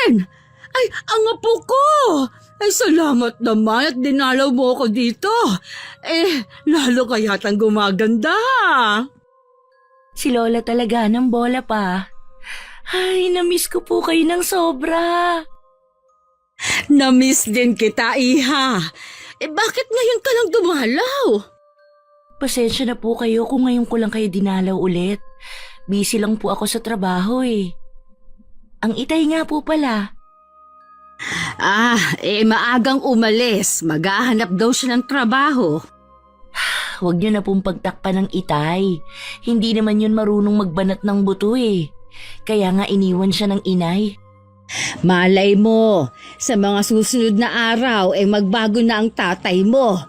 Karen! Ay, ang apo ko! Ay, salamat naman at dinalaw mo ako dito. Lalo ka yatang gumaganda. Si Lola talaga ng bola pa. Ay, namiss ko po kayo ng sobra. Namiss din kita, Iha. Bakit ngayon ka lang dumalaw? Pasensya na po kayo kung ngayon ko lang kayo dinalaw ulit. Busy lang po ako sa trabaho eh. Ang Itay nga po pala. Maagang umalis. Maghahanap daw siya ng trabaho. Huwag niyo na pong pagtakpan ng Itay. Hindi naman yun marunong magbanat ng buto eh. Kaya nga iniwan siya ng inay. Malay mo, sa mga susunod na araw magbago na ang tatay mo.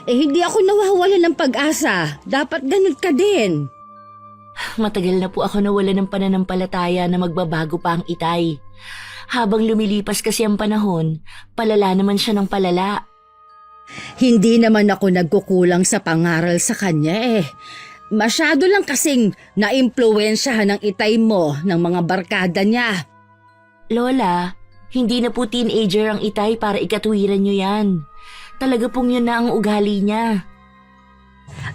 Hindi ako nawawalan ng pag-asa. Dapat ganun ka din. Matagal na po ako nawala ng pananampalataya na magbabago pa ang Itay. Habang lumilipas kasi ang panahon, palala naman siya ng palala. Hindi naman ako nagkukulang sa pangaral sa kanya Masyado lang kasing naimpluwensyahan ng Itay mo ng mga barkada niya. Lola, hindi na po teenager ang Itay para ikatuwiran niyo yan. Talaga pong yun na ang ugali niya.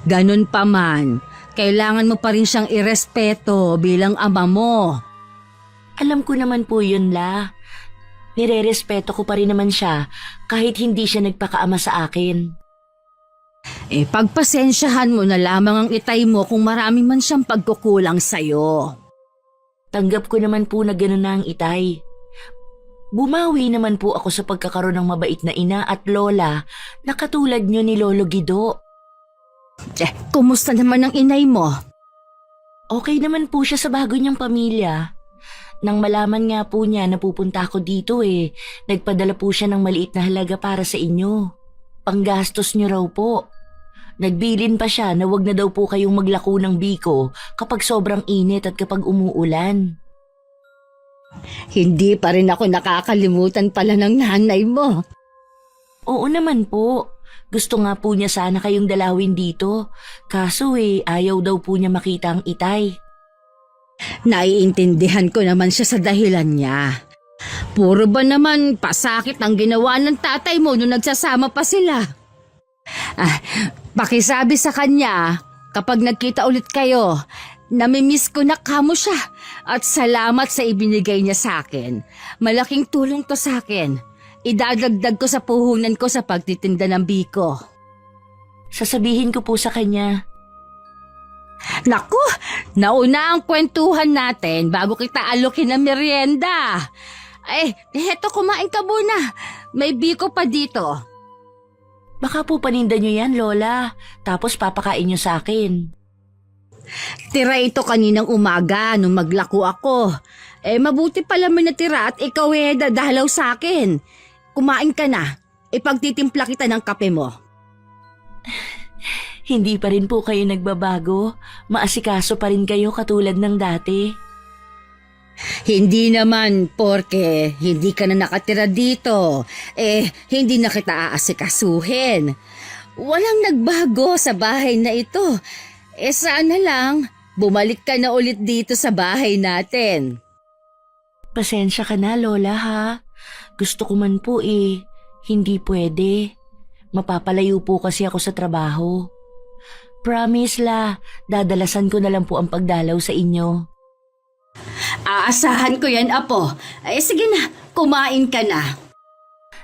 Ganun pa man, kailangan mo pa rin siyang irespeto bilang ama mo. Alam ko naman po yun, La. Nire-respeto ko pa rin naman siya kahit hindi siya nagpakaama sa akin. Pagpasensyahan mo na lamang ang Itay mo kung marami man siyang pagkukulang sa'yo. Tanggap ko naman po na gano'n na ang Itay. Bumawi naman po ako sa pagkakaroon ng mabait na ina at lola na katulad niyo ni Lolo Guido. Kumusta naman ang inay mo? Okay naman po siya sa bago niyang pamilya. Nang malaman nga po niya na pupunta ako dito nagpadala po siya ng maliit na halaga para sa inyo. Panggastos niyo raw po. Nagbilin pa siya na wag na daw po kayong maglako ng biko kapag sobrang init at kapag umuulan. Hindi pa rin ako nakakalimutan pala ng nanay mo. Oo naman po. Gusto nga po niya sana kayong dalawin dito. Kaso ayaw daw po niya makita ang Itay. Naiintindihan ko naman siya sa dahilan niya. Puro ba naman pasakit ang ginawa ng tatay mo nung nagsasama pa sila? Pakisabi sa kanya, kapag nagkita ulit kayo, namimiss ko na kamo siya at salamat sa ibinigay niya sa akin. Malaking tulong to sa akin. Idadagdag ko sa puhunan ko sa pagtitinda ng biko. Sasabihin ko po sa kanya. Naku, nauna ang kwentuhan natin bago kita alokin ng merienda. Heto kumain ka muna. May biko pa dito. Baka po paninda niyo yan, Lola. Tapos papakain niyo sa akin. Tira ito kaninang umaga nung maglako ako. Mabuti pala may natira at ikaw dadalaw sa akin. Kumain ka na. Ipagtitimpla kita ng kape mo. Hindi pa rin po kayo nagbabago. Maasikaso pa rin kayo katulad ng dati. Hindi naman porke hindi ka na nakatira dito. Hindi na kita aasikasuhin. Walang nagbago sa bahay na ito. Sana lang bumalik ka na ulit dito sa bahay natin. Pasensya ka na, Lola, ha? Gusto ko man po hindi pwede. Mapapalayo po kasi ako sa trabaho. Promise, La, dadalasan ko na lang po ang pagdalaw sa inyo. Aasahan ko yan, Apo. Sige na, kumain ka na.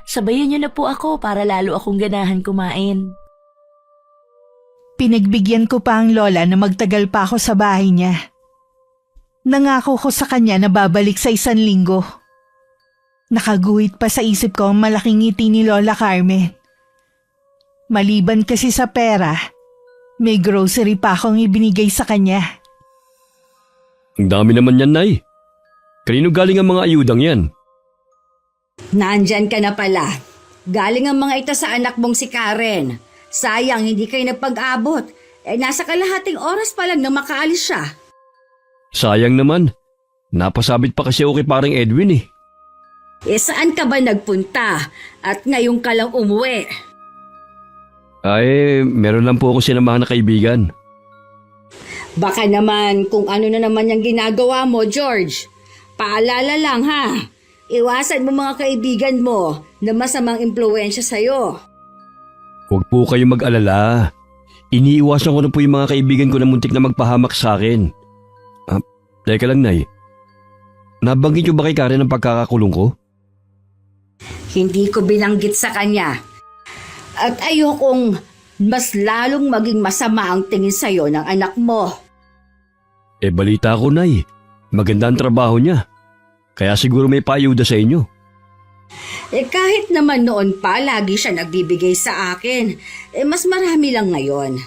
Sabayan niyo na po ako para lalo akong ganahan kumain. Pinagbigyan ko pa ang lola na magtagal pa ako sa bahay niya. Nangako ko sa kanya na babalik sa 1 linggo. Nakaguhit pa sa isip ko ang malaking ngiti ni Lola Carmen. Maliban kasi sa pera, may grocery pa akong ibinigay sa kanya. Ang dami naman yan, Nay. Kanino galing ang mga ayudang yan? Nandyan ka na pala. Galing ang mga ito sa anak mong si Karen. Sayang, hindi kayo nagpag-abot. Nasa kalahating oras pa lang na makaalis siya. Sayang naman. Napasabit pa kasi ako kay paring Edwin . Saan ka ba nagpunta? At ngayon ka lang umuwi? Meron lang po ako sinamahan na kaibigan. Baka naman kung ano na naman yung ginagawa mo, George. Paalala lang ha. Iwasan mo mga kaibigan mo na masamang impluwensya sa'yo. Huwag po kayong mag-alala. Iniiwasan ko na po yung mga kaibigan ko na muntik na magpahamak sa akin. Teka lang, Nay. Nabanggit niyo ba kay Karen ang pagkakakulong ko? Hindi ko binanggit sa kanya. At ayokong mas lalong maging masama ang tingin sa'yo ng anak mo. Balita ko, Nay. Maganda ang trabaho niya. Kaya siguro may paayuda sa inyo. Kahit naman noon pa lagi siya nagbibigay sa akin, mas marami lang ngayon.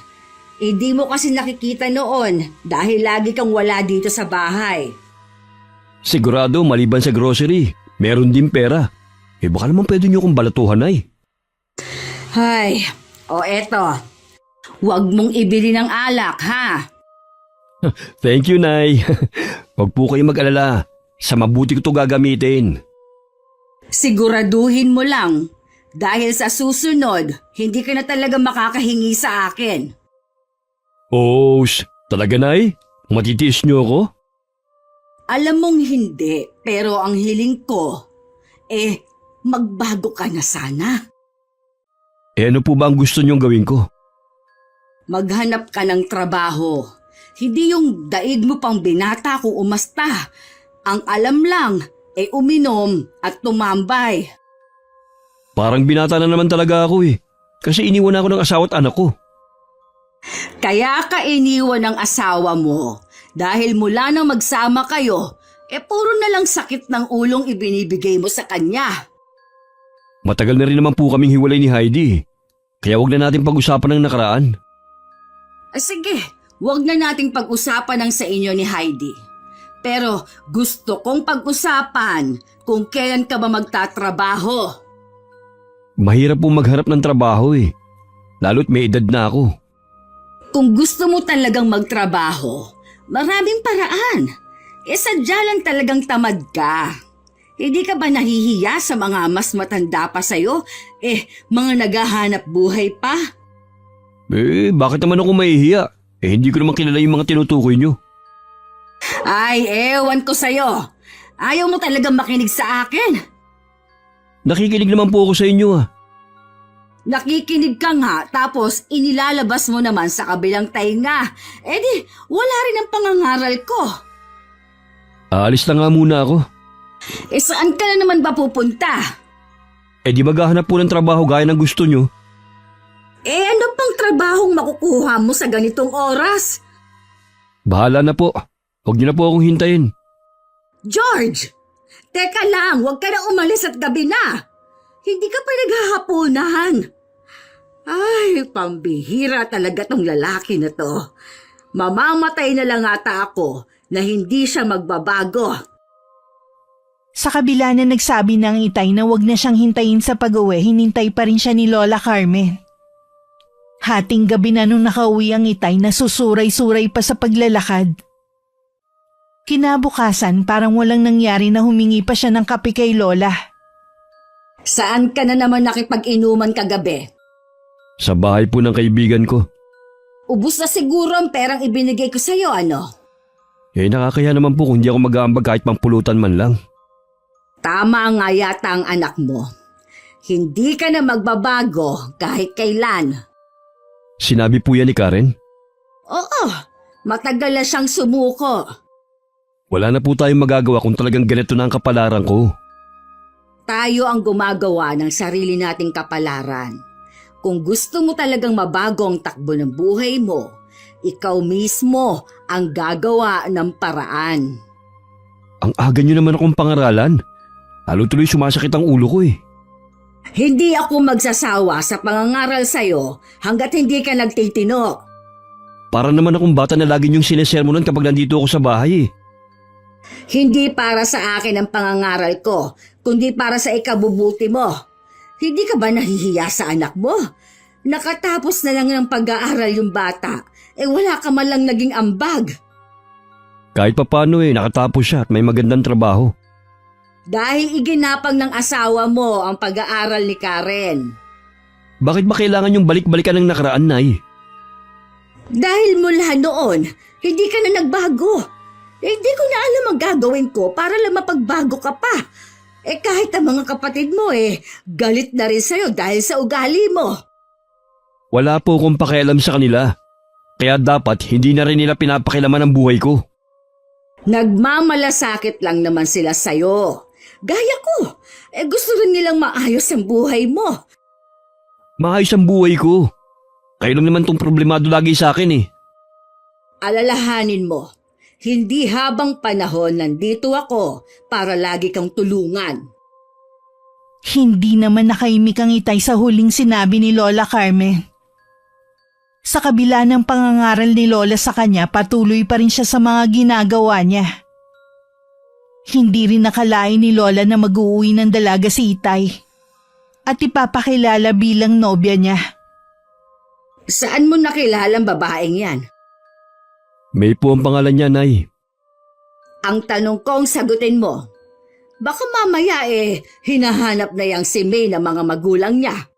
Di mo kasi nakikita noon dahil lagi kang wala dito sa bahay. Sigurado, maliban sa grocery, meron din pera. Baka naman pwede niyo kong balatuhan, Nay. Hay, eto. Huwag mong ibili ng alak, ha? Thank you, Nay. Huwag po kayong mag-alala. Sa mabuti ko to gagamitin. Siguraduhin mo lang, dahil sa susunod, hindi ka na talaga makakahingi sa akin. Talaga, Nay? Matitiis niyo ako? Alam mong hindi, pero ang hiling ko, magbago ka na sana. Ano po ba ang gusto niyong gawin ko? Maghanap ka ng trabaho. Hindi yung daig mo pang binata kung umasta. Ang alam lang, uminom at tumambay. Parang binata na naman talaga ako Kasi iniwan ako ng asawa at anak ko. Kaya ka iniwan ng asawa mo. Dahil mula nang magsama kayo, puro na lang sakit ng ulong ibinibigay mo sa kanya. Matagal na rin naman po kaming hiwalay ni Heidi. Kaya wag na natin pag-usapan ng nakaraan. Sige, wag na nating pag-usapan ng sa inyo ni Heidi. Pero gusto kong pag-usapan kung kailan ka ba magtatrabaho. Mahirap po magharap ng trabaho Lalo't may edad na ako. Kung gusto mo talagang magtrabaho, maraming paraan. Sadya lang talagang tamad ka. Hindi ka ba nahihiya sa mga mas matanda pa sa'yo? Mga naghahanap buhay pa? Bakit naman ako mahihiya? Hindi ko naman kilala yung mga tinutukoy nyo. Ay, ewan ko sa'yo. Ayaw mo talagang makinig sa akin. Nakikinig naman po ako sa inyo Nakikinig ka nga tapos inilalabas mo naman sa kabilang tainga. Di, wala rin ang pangangaral ko. Aalis na nga muna ako. Saan ka na naman ba pupunta? Di maghahanap po ng trabaho gaya ng gusto nyo. Ano pang trabahong makukuha mo sa ganitong oras? Bahala na po. Huwag niyo na po akong hintayin. George! Teka lang, huwag ka na umalis at gabi na. Hindi ka pa naghahapunan. Ay, pambihira talaga tong lalaki na to. Mamamatay na lang ata ako na hindi siya magbabago. Sa kabila na nagsabi ng itay na wag na siyang hintayin sa pag-uwi, hinintay pa rin siya ni Lola Carmen. Hating gabi na nung nakauwi ang itay na susuray-suray pa sa paglalakad. Kinabukasan parang walang nangyari na humingi pa siya ng kape kay Lola. Saan ka na naman nakipag-inuman kagabi? Sa bahay po ng kaibigan ko. Ubus na siguro ang perang ibinigay ko sa'yo, ano? Nakakaya naman po kung hindi ako mag-aambag kahit pampulutan man lang. Tama nga yata ang anak mo. Hindi ka na magbabago kahit kailan. Sinabi po yan ni Karen? Oo, matagal na siyang sumuko. Wala na po tayong magagawa kung talagang ganito na ang kapalaran ko. Tayo ang gumagawa ng sarili nating kapalaran. Kung gusto mo talagang mabago ang takbo ng buhay mo, ikaw mismo ang gagawa ng paraan. Ang aga nyo naman akong pangaralan. Lalo tuloy sumasakit ang ulo ko Hindi ako magsasawa sa pangangaral sa'yo hanggat hindi ka nagtitino. Para naman akong bata na lagi nyong sinesermonan kapag nandito ako sa bahay Hindi para sa akin ang pangangaral ko, kundi para sa ikabubuti mo. Hindi ka ba nahihiya sa anak mo? Nakatapos na lang ng pag-aaral yung bata, wala ka man lang naging ambag. Kahit papano nakatapos siya at may magandang trabaho. Dahil iginapang ng asawa mo ang pag-aaral ni Karen. Bakit ba kailangan yung balik-balikan ng nakaraan, Nay? Dahil mula noon, hindi ka na nagbago. Hindi ko na alam ang gagawin ko para lang mapagbago ka pa. Kahit ang mga kapatid mo galit na rin sa'yo dahil sa ugali mo. Wala po akong pakialam sa kanila. Kaya dapat hindi na rin nila pinapakilaman ang buhay ko. Nagmamalasakit lang naman sila sa'yo. Gaya ko, gusto rin nilang maayos ang buhay mo. Maayos ang buhay ko. Kayo lang naman tong problemado lagi sa akin eh. Alalahanin mo, hindi habang panahon nandito ako para lagi kang tulungan. Hindi naman nakaimik ang Itay sa huling sinabi ni Lola Carmen. Sa kabila ng pangangaral ni Lola sa kanya, patuloy pa rin siya sa mga ginagawa niya. Hindi rin nakalain ni Lola na mag-uuwi ng dalaga si Itay at ipapakilala bilang nobya niya. Saan mo nakilalang babaeng yan? May po ang pangalan niya, Nay. Ang tanong kong sagutin mo, baka mamaya hinahanap na yang si May ng mga magulang niya.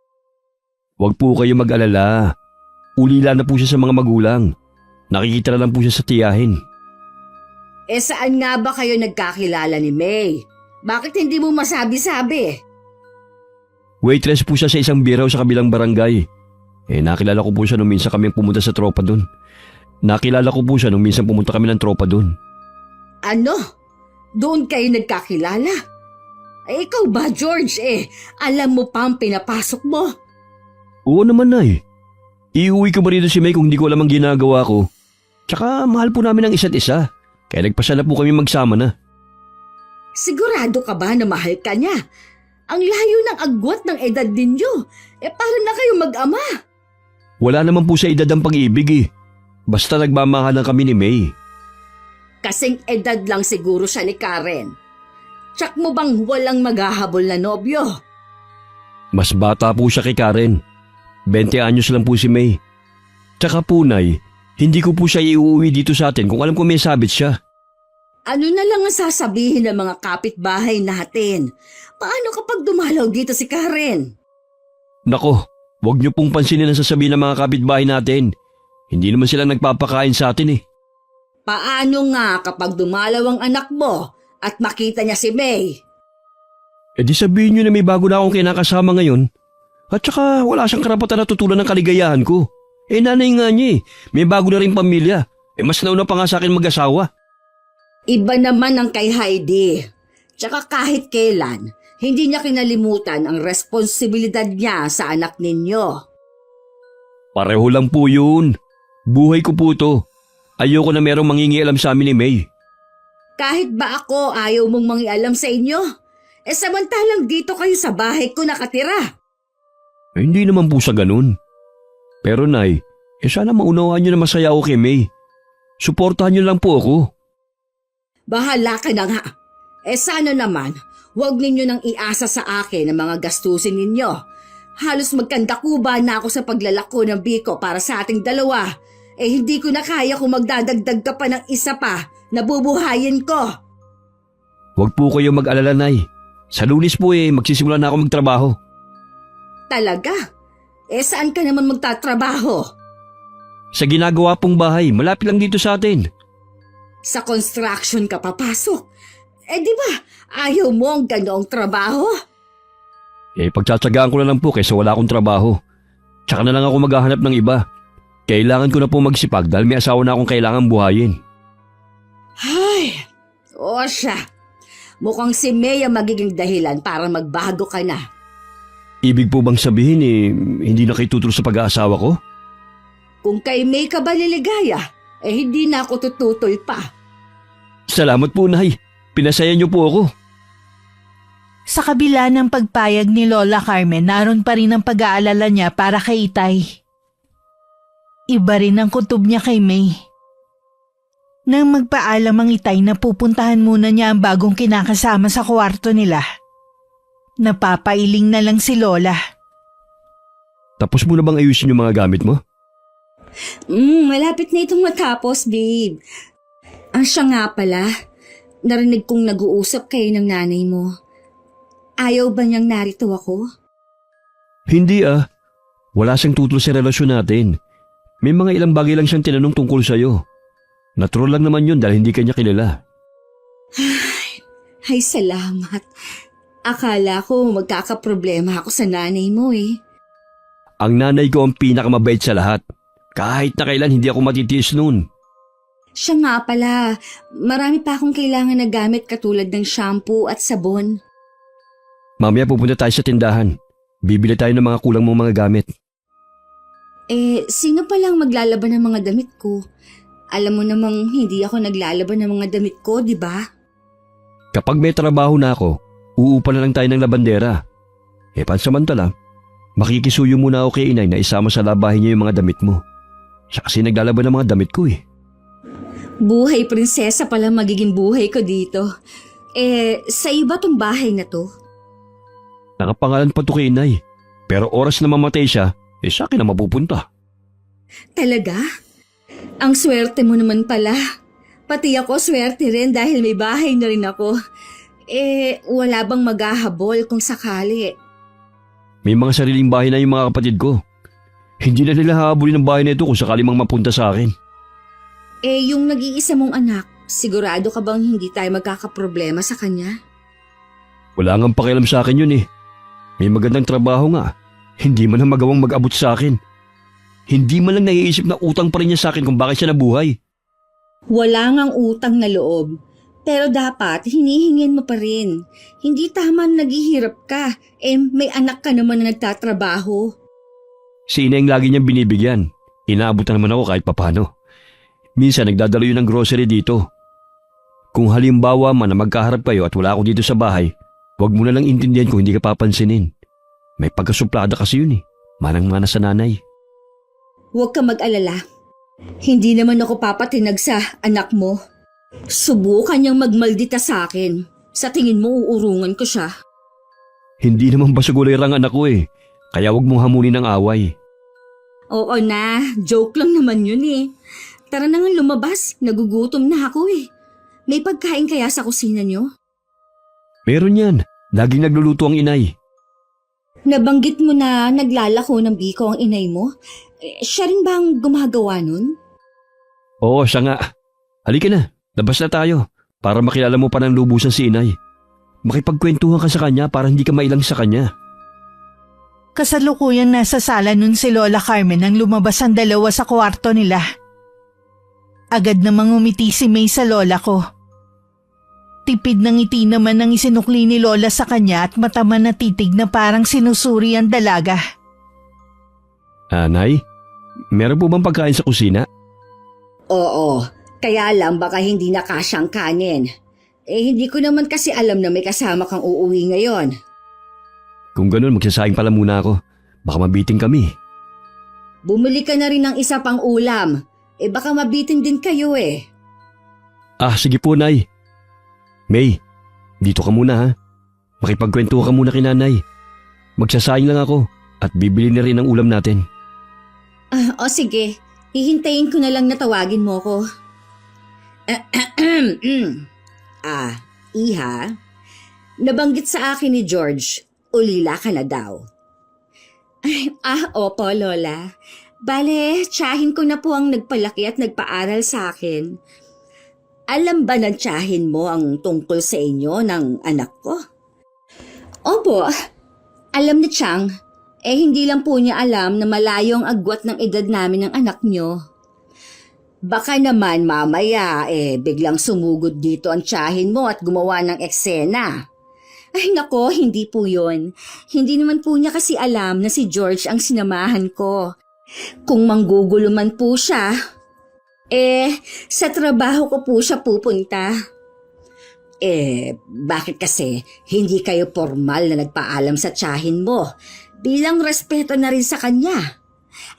Huwag po kayo mag-alala. Ulila na po siya sa mga magulang. Nakikita na lang po siya sa tiyahin. Saan nga ba kayo nagkakilala ni May? Bakit hindi mo masabi-sabi? Waitress po siya sa isang biraw sa kabilang barangay. Nakilala ko po siya nung minsan kami pumunta sa tropa dun. Nakilala ko po siya nung minsan pumunta kami ng tropa dun. Ano? Doon kayo nagkakilala? Ikaw ba, George? Alam mo pa ang pinapasok mo? Oo naman, Nay. Iuwi ko ba rito si May kung hindi ko alam ang ginagawa ko? Tsaka mahal po namin ang isa't isa. Kaya nagpasya na po kami magsama na. Sigurado ka ba na mahal ka niya? Ang layo ng agwat ng edad ninyo. Paano na kayo mag-ama? Wala naman po sa edad ang pag-ibig eh. Basta nagmamahalan kami ni May. Kasing edad lang siguro siya ni Karen. Tsak mo bang walang maghahabol na nobyo? Mas bata po siya kay Karen. 20 anyos lang po si May. Tsaka po, Nay, hindi ko po siya iuwi dito sa atin kung alam ko may sabit siya. Ano na lang ang sasabihin ng mga kapitbahay natin? Paano kapag dumalaw dito si Karen? Nako, wag niyo pong pansinin ang sasabihin ng mga kapitbahay natin. Hindi naman sila nagpapakain sa atin eh. Paano nga kapag dumalaw ang anak mo at makita niya si May? Di sabihin niyo na may bago na akong kinakasama ngayon. At saka wala siyang karapatan na tutulan ng kaligayahan ko. Nanay nga niya eh. May bago na rin pamilya. Mas nauna pa nga sa akin mag-asawa. Iba naman ang kay Heidi. Tsaka kahit kailan, hindi niya kinalimutan ang responsibilidad niya sa anak ninyo. Pareho lang po yun. Buhay ko po to. Ayoko na merong mangingialam sa amin ni May. Kahit ba ako ayaw mong mangialam sa inyo? Samantalang dito kayo sa bahay ko nakatira. Hindi naman po sa ganun. Pero Nay, sana maunawaan niyo na masaya ako kay May. Suportahan niyo lang po ako. Bahala ka na nga. Sana naman, huwag ninyo nang iasa sa akin ang mga gastusin ninyo. Halos magkandakuba na ako sa paglalako ng biko para sa ating dalawa. Hindi ko na kaya kung magdadagdag ka pa ng isa pa na bubuhayin ko. Huwag po kayo mag-alala, Nay. Sa Lunes po magsisimula na ako magtrabaho. Talaga? Saan ka naman magtatrabaho? Sa ginagawa pong bahay, malapit lang dito sa atin. Sa construction ka papasok. Di ba, ayaw mo ang ganoong trabaho? Pagtsatsagaan ko na lang po kaysa wala akong trabaho. Tsaka na lang ako maghahanap ng iba. Kailangan ko na po magsipag dahil may asawa na akong kailangan buhayin. Ay, o siya. Mukhang si May ang magiging dahilan para magbago ka na. Ibig po bang sabihin hindi na kayo tutol sa pag-aasawa ko? Kung kay May ka ba niligaya, hindi na ako tututoy pa. Salamat po, Nay. Pinasaya niyo po ako. Sa kabila ng pagpayag ni Lola Carmen, naroon pa rin ang pag-aalala niya para kay Itay. Iba rin ang kutob niya kay May. Nang magpaalam ang Itay na pupuntahan muna niya ang bagong kinakasama sa kwarto nila, napapailing na lang si Lola. Tapos mo na bang ayusin yung mga gamit mo? Malapit na itong matapos, babe. Siya nga pala, narinig kong nag-uusap kayo ng nanay mo. Ayaw ba niyang narito ako? Hindi Wala siyang tutol sa relasyon natin. May mga ilang bagay lang siyang tinanong tungkol sa'yo. Natural lang naman yun dahil hindi kanya kilala. Ay, salamat. Akala ko magkakaproblema ako sa nanay mo eh. Ang nanay ko ang pinakamabait sa lahat. Kahit na kailan hindi ako matitiis noon. Siya nga pala, marami pa akong kailangan na gamit katulad ng shampoo at sabon. Mamaya pupunta tayo sa tindahan. Bibili tayo ng mga kulang mong mga gamit. Sino palang maglalaban ng mga damit ko? Alam mo namang hindi ako naglalaban ng mga damit ko, di ba? Kapag may trabaho na ako, uupa na lang tayo ng labandera. Pansamantala, makikisuyo muna ako kay inay na isama sa labahin niya yung mga damit mo. Siya kasi naglalaban ng mga damit ko eh. Buhay prinsesa pala magiging buhay ko dito. Sa iba tong bahay na to? Nakapangalan pa to kay inay. Pero oras na mamatay siya, sa akin na mapupunta. Talaga? Ang swerte mo naman pala. Pati ako swerte rin dahil may bahay na rin ako. Wala bang maghahabol kung sakali? May mga sariling bahay na yung mga kapatid ko. Hindi na nila hahabulin ang bahay na ito kung sakali mang mapunta sa akin. Yung nag-iisa mong anak, sigurado ka bang hindi tayo magkakaproblema sa kanya? Wala nga pakialam sa akin yun eh. May magandang trabaho nga. Hindi man lang magawang mag-abot sa akin. Hindi man lang naiisip na utang pa rin niya sa akin kung bakit siya nabuhay. Wala ngang utang na loob. Pero dapat hinihingin mo pa rin. Hindi tama na naghihirap ka. May anak ka naman na nagtatrabaho. Si ina yung lagi niyang binibigyan. Inaabot na naman ako kahit papano. Minsan nagdadalo yun ng grocery dito. Kung halimbawa man na magkaharap kayo at wala ako dito sa bahay, huwag mo na lang intindihan kung hindi ka papansinin. May pagkasuplada kasi yun eh. Manang-mana sa nanay. Huwag ka mag-alala. Hindi naman ako papatinag sa anak mo. Subukan niyang magmaldita sa akin. Sa tingin mo uurungan ko siya. Hindi naman basagulay ang anak ko eh. Kaya huwag mong hamunin ng away. Oo na, joke lang naman yun eh. Tara na nga lumabas, nagugutom na ako eh. May pagkain kaya sa kusina niyo? Meron yan. Laging nagluluto ang inay. Nabanggit mo na naglalako ng biko ang inay mo? Siya rin ba ang gumagawa nun? Oo, siya nga. Halika na, labas na tayo. Para makilala mo pa ng lubusan si inay. Makipagkwentuhan ka sa kanya para hindi ka mailang sa kanya. Kasalukuyang nasa sala nun si Lola Carmen nang lumabas ang dalawa sa kwarto nila. Agad namang umiti si May sa lola ko. Tipid ng ngiti naman ang isinukli ni Lola sa kanya at mataman na titig na parang sinusuri ang dalaga. Nay, meron po bang pagkain sa kusina? Oo, kaya lang baka hindi na kasyang kanin. Hindi ko naman kasi alam na may kasama kang uuwi ngayon. Kung ganun, magsasaing pala muna ako. Baka mabiting kami. Bumili ka na rin ng isa pang ulam. Baka mabitin din kayo eh. Sige po, Nay. May, dito ka muna ha. Makipagkwentuhan ka muna kay nanay. Magsasaing lang ako at bibili na rin ang ulam natin. Sige, hihintayin ko na lang na tawagin mo ko. Iha, nabanggit sa akin ni George, ulila ka na daw. Opo, Lola. Bale, tiyahin ko na po ang nagpalaki at nagpaaral sa akin. Alam ba ng tiyahin mo ang tungkol sa inyo ng anak ko? Opo, alam ni Chang. Hindi lang po niya alam na malayo ang agwat ng edad namin ng anak niyo. Baka naman mamaya biglang sumugod dito ang tiyahin mo at gumawa ng eksena. Ay nako, hindi po yun. Hindi naman po niya kasi alam na si George ang sinamahan ko. Kung manggugulo man po siya, sa trabaho ko po siya pupunta. Bakit kasi hindi kayo formal na nagpaalam sa tiyahin mo bilang respeto na rin sa kanya?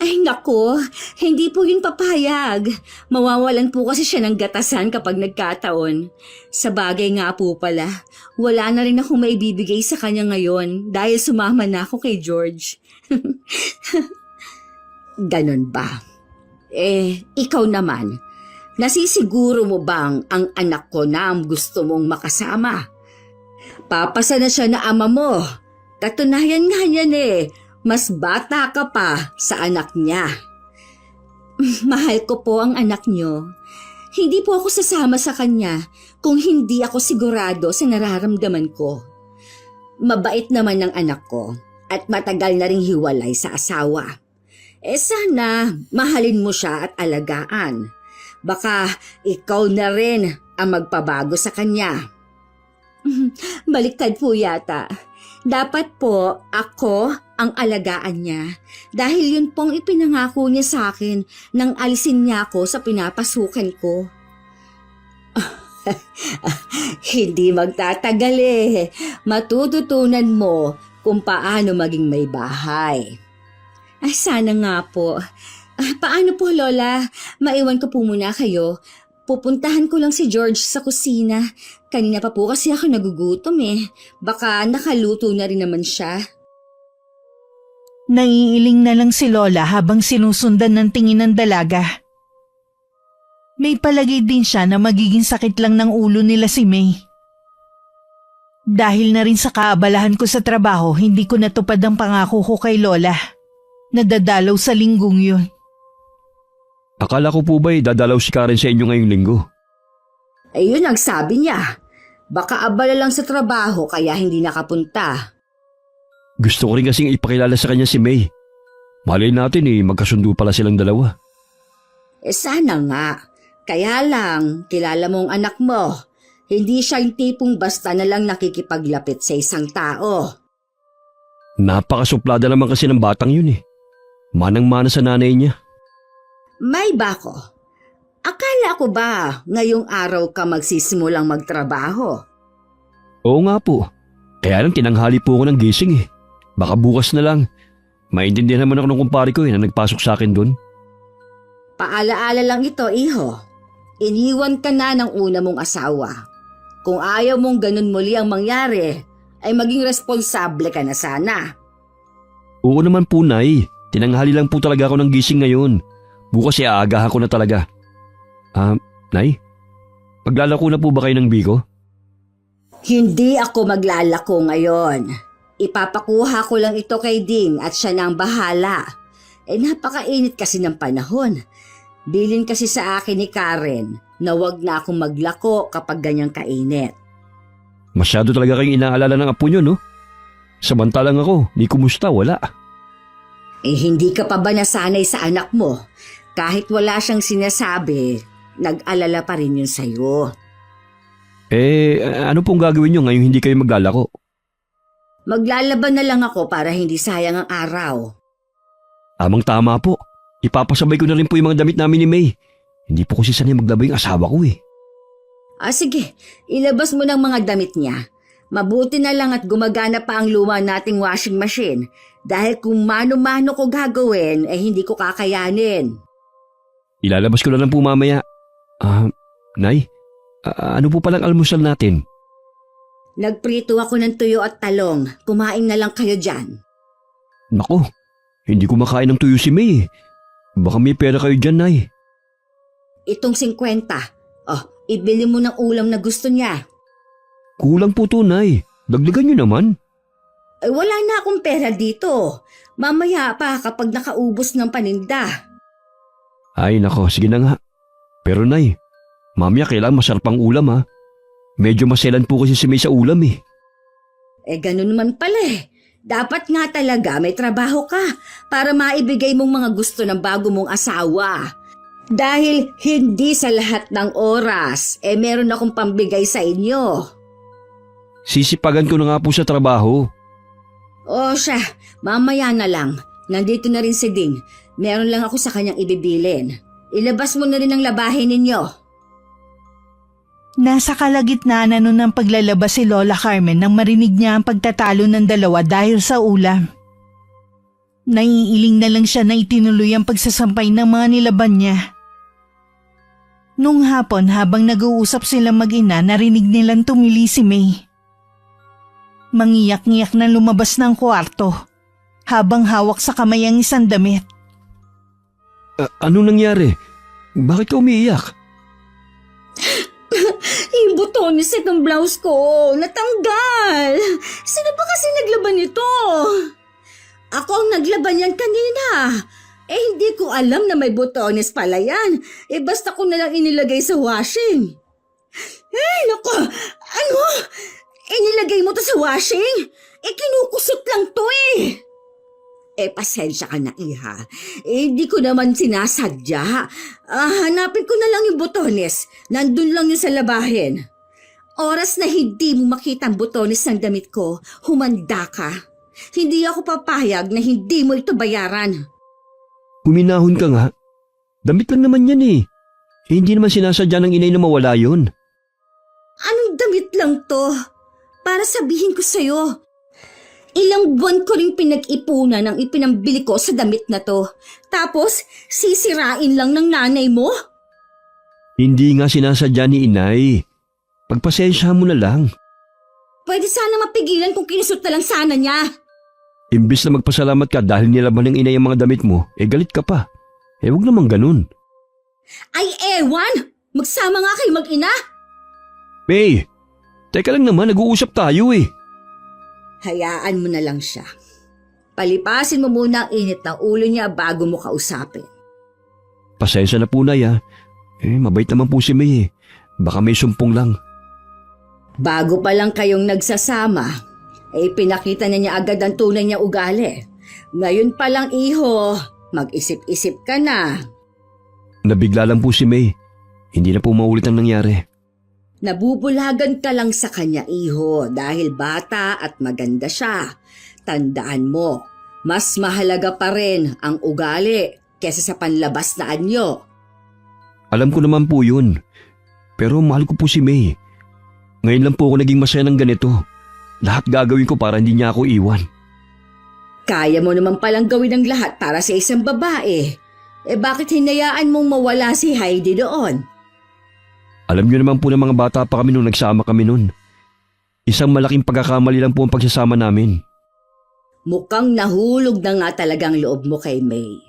Ay nako, hindi po yun papayag. Mawawalan po kasi siya ng gatasan kapag nagkataon. Sa bagay nga po pala, wala na rin akong maibibigay sa kanya ngayon dahil sumama na ako kay George. Ganon ba? Ikaw naman, nasisiguro mo bang ang anak ko na ang gusto mong makasama? Papasa na siya na ama mo. Katunayan nga yan mas bata ka pa sa anak niya. Mahal ko po ang anak niyo. Hindi po ako sasama sa kanya kung hindi ako sigurado sa nararamdaman ko. Mabait naman ng anak ko at matagal na ring hiwalay sa asawa. Sana mahalin mo siya at alagaan. Baka ikaw na rin ang magpabago sa kanya. Baliktad po yata. Dapat po ako ang alagaan niya dahil yun pong ipinangako niya sa akin nang alisin niya ako sa pinapasukan ko. Hindi magtatagal eh. Matututunan mo kung paano maging may bahay. Ay, sana nga po. Paano po, Lola? Maiwan ko po muna kayo. Pupuntahan ko lang si George sa kusina. Kanina pa po kasi ako nagugutom eh. Baka nakaluto na rin naman siya. Naiiling na lang si Lola habang sinusundan ng tingin ng dalaga. May palagay din siya na magiging sakit lang ng ulo nila si May. Dahil na rin sa kaabalahan ko sa trabaho, hindi ko natupad ang pangako ko kay Lola. Nadadalaw sa linggong yun. Akala ko po ba'y dadalaw si Karen sa inyo ngayong linggo? Ayun ang sabi niya. Baka abala lang sa trabaho kaya hindi nakapunta. Gusto ko rin kasing ipakilala sa kanya si May. Malay natin magkasundo pala silang dalawa. Sana nga. Kaya lang, kilala mo ang anak mo. Hindi siya yung tipong basta na lang nakikipaglapit sa isang tao. Napakasuplada naman kasi ng batang yun eh. Manang-mana sa nanay niya. May bako. Akala ko ba ngayong araw ka magsisimulang magtrabaho? Oo nga po. Kaya lang tinanghali po ako ng gising eh. Baka bukas na lang. Maintindihan naman ako ng kumpare ko na nagpasok sa akin doon. Paalaala lang ito, iho. Iniwan ka na ng una mong asawa. Kung ayaw mong ganun muli ang mangyari, ay maging responsable ka na sana. Oo naman po, Nay. Tinanghali lang po talaga ako ng gising ngayon. Bukas aagahan ko na talaga. Nay? Maglalako na po ba kayo ng biko? Hindi ako maglalako ngayon. Ipapakuha ko lang ito kay Ding at siya na ang bahala. Napakainit kasi ng panahon. Bilin kasi sa akin ni Karen na wag na akong maglako kapag ganyang kainit. Masyado talaga kayong inaalala ng apo nyo, no? Samantalang ako, di kumusta, wala. Hindi ka pa ba nasanay sa anak mo? Kahit wala siyang sinasabi, nag-alala pa rin yun sa'yo. Ano pong gagawin nyo ngayong hindi kayo maglalako? Maglalaban na lang ako para hindi sayang ang araw. Tamang-tama po. Ipapasabay ko na rin po yung mga damit namin ni May. Hindi po kasi sanay maglaba yung asawa ko eh. Sige, ilabas mo ng mga damit niya. Mabuti na lang at gumagana pa ang luma nating washing machine dahil kung mano-mano ko gagawin hindi ko kakayanin. Ilalabas ko na lang po mamaya. Nay, ano po palang almusal natin? Nagprito ako ng tuyo at talong. Kumain na lang kayo dyan. Nako, hindi ko makain ng tuyo si May eh. Baka may pera kayo dyan, Nay. Itong 50. Ibili mo ng ulam na gusto niya. Kulang po to, Nay. Dagdagan nyo naman. Wala na akong pera dito. Mamaya pa kapag nakaubos ng paninda. Ay, nako, sige na nga. Pero Nay, mamaya kailangan masarap ang ulam ha. Medyo maselan po kasi si May sa ulam eh. Ganun naman pala eh. Dapat nga talaga may trabaho ka para maibigay mong mga gusto ng bago mong asawa. Dahil hindi sa lahat ng oras, meron akong pambigay sa inyo. Sisipagan ko na nga po sa trabaho. Siya, mamaya na lang. Nandito na rin si Ding. Meron lang ako sa kanyang ibibilin. Ilabas mo na rin ang labahin ninyo. Nasa kalagitnaan na nun ng paglalabas si Lola Carmen nang marinig niya ang pagtatalo ng dalawa dahil sa ulam. Naiiling na lang siya na itinuloy ang pagsasampay ng mga nilaban niya. Nung hapon habang nag-uusap sila mag-ina, narinig nilang tumili si May. Mangiyak-ngiyak na lumabas ng kwarto habang hawak sa kamay ang isang damit. Anong nangyari? Bakit ka umiiyak? Yung butones ng blouse ko, natanggal. Sino ba kasi naglaban nito? Ako ang naglaban yan kanina. Hindi ko alam na may butones pala yan. Basta ko nalang inilagay sa washing. Naku, ano? Inilagay mo to sa washing? kinukusot lang to eh. Pasensya ka na, Iha. Hindi ko naman sinasadya. Hanapin ko na lang yung botones. Nandun lang yun sa labahin. Oras na hindi mo makita ang botones ng damit ko, humanda ka. Hindi ako papayag na hindi mo ito bayaran. Huminahon ka nga. Damit lang naman yan eh. Hindi naman sinasadya ng inay na mawala yun. Anong damit lang to? Para sabihin ko sa'yo. Ilang buwan ko rin pinag-ipunan ang ipinambili ko sa damit na to. Tapos, sisirain lang ng nanay mo? Hindi nga sinasadya ni inay. Pagpasensyahan mo na lang. Pwede sana mapigilan kung kinusot na lang sana niya. Imbis na magpasalamat ka dahil nilaban ng inay ang mga damit mo, galit ka pa. Huwag naman ganun. Ay ewan! Magsama nga kayo mag-ina! May, teka lang naman, nag-uusap tayo eh. Hayaan mo na lang siya. Palipasin mo muna ang init ng ulo niya bago mo kausapin. Pasensya na po, Nay ah. Mabait naman po si May eh. Baka may sumpong lang. Bago pa lang kayong nagsasama, pinakita na niya agad ang tunay niya ugali. Ngayon pa lang, iho, mag-isip-isip ka na. Nabigla lang po si May. Hindi na po maulit ang nangyari. Nabubulagan ka lang sa kanya, iho, dahil bata at maganda siya. Tandaan mo, mas mahalaga pa rin ang ugali kesa sa panlabas na anyo. Alam ko naman po yun. Pero mahal ko po si May. Ngayon lang po ako naging masaya ng ganito. Lahat gagawin ko para hindi niya ako iwan. Kaya mo naman palang gawin ang lahat para sa isang babae. Bakit hinayaan mong mawala si Heidi doon? Alam niyo naman po ng mga bata pa kami nung nagsama kami nun. Isang malaking pagkakamali lang po ang pagsasama namin. Mukhang nahulog na nga talagang loob mo kay May.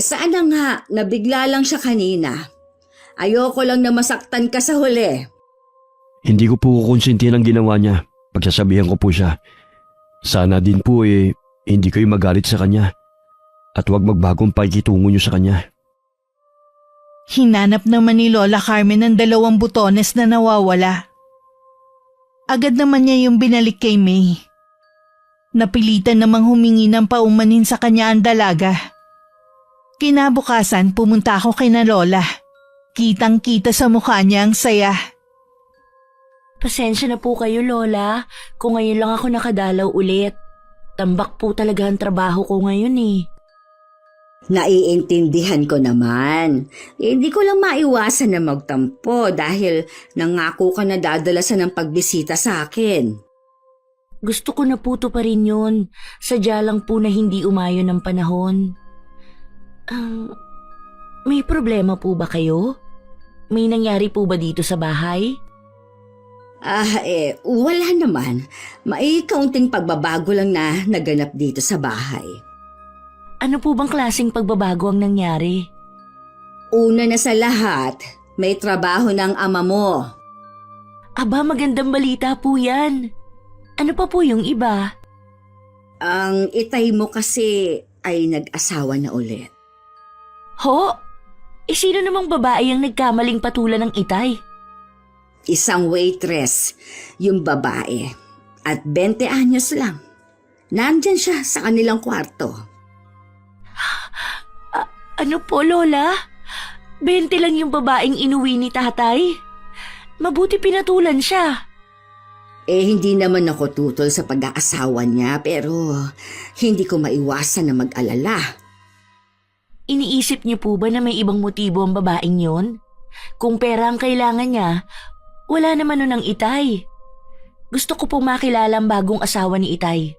Saan na nga, nabigla lang siya kanina. Ayoko lang na masaktan ka sa huli. Hindi ko po kukonsintihan ang ginawa niya. Pagsasabihan ko po siya. Sana din po hindi kayo magalit sa kanya. At huwag magbagong pakikitungo niyo sa kanya. Hinanap naman ni Lola Carmen ang 2 butones na nawawala. Agad naman niya yung binalik kay May. Napilitan namang humingi ng paumanin sa kanya ang dalaga. Kinabukasan pumunta ako kay na Lola. Kitang-kita sa mukha niya ang saya. Pasensya na po kayo, Lola, kung ngayon lang ako nakadalaw ulit. Tambak po talaga ang trabaho ko ngayon eh. Naiintindihan ko naman. Hindi ko lang maiwasan na magtampo dahil nangako ka na dadalasan ng pagbisita sa akin. Gusto ko na po to pa rin yun. Sadya lang po na hindi umayon ng panahon. May problema po ba kayo? May nangyari po ba dito sa bahay? Wala naman. May kaunting pagbabago lang na naganap dito sa bahay. Ano po bang klaseng pagbabago ang nangyari? Una na sa lahat, may trabaho ng ama mo. Aba, magandang balita po yan. Ano pa po yung iba? Ang itay mo kasi ay nag-asawa na ulit. Ho? Sino namang babae ang nagkamaling patulan ng itay? Isang waitress, yung babae. At 20 anyos lang. Nandyan siya sa kanilang kwarto. Ano po, Lola? 20 lang yung babaeng inuwi ni tatay? Mabuti pinatulan siya. Hindi naman ako tutol sa pag-aasawa niya pero hindi ko maiwasan na mag-alala. Iniisip niyo po ba na may ibang motibo ang babaeng yon? Kung pera ang kailangan niya, wala naman nun ang itay. Gusto ko pong makilala ang bagong asawa ni itay.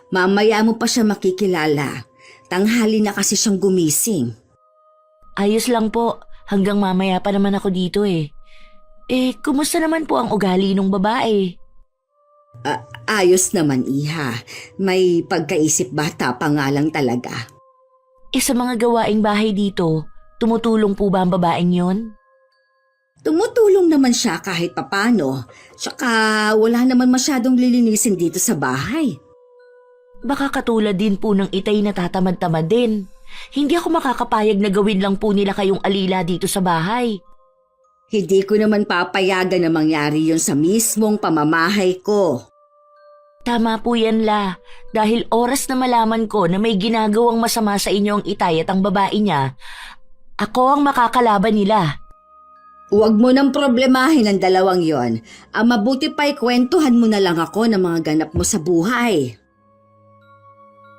Mamaya mo pa siya makikilala. Tanghali na kasi siyang gumising. Ayos lang po, hanggang mamaya pa naman ako dito eh. Kumusta naman po ang ugali ng babae? Ayos naman, Iha. May pagkaisip bata pa nga lang talaga. Sa mga gawaing bahay dito, tumutulong po ba ang babaeng yon? Tumutulong naman siya kahit papano. Tsaka wala naman masyadong lilinisin dito sa bahay. Baka katulad din po ng itay na tatamad-tamad din. Hindi ako makakapayag na gawin lang po nila kayong alila dito sa bahay. Hindi ko naman papayagan na mangyari yun sa mismong pamamahay ko. Tama po yan, La. Dahil oras na malaman ko na may ginagawang masama sa inyo ang Itay at ang babae niya, ako ang makakalaban nila. Huwag mo nang problemahin ang dalawang yon. Ang mabuti pa'y kwentuhan mo na lang ako ng mga ganap mo sa buhay.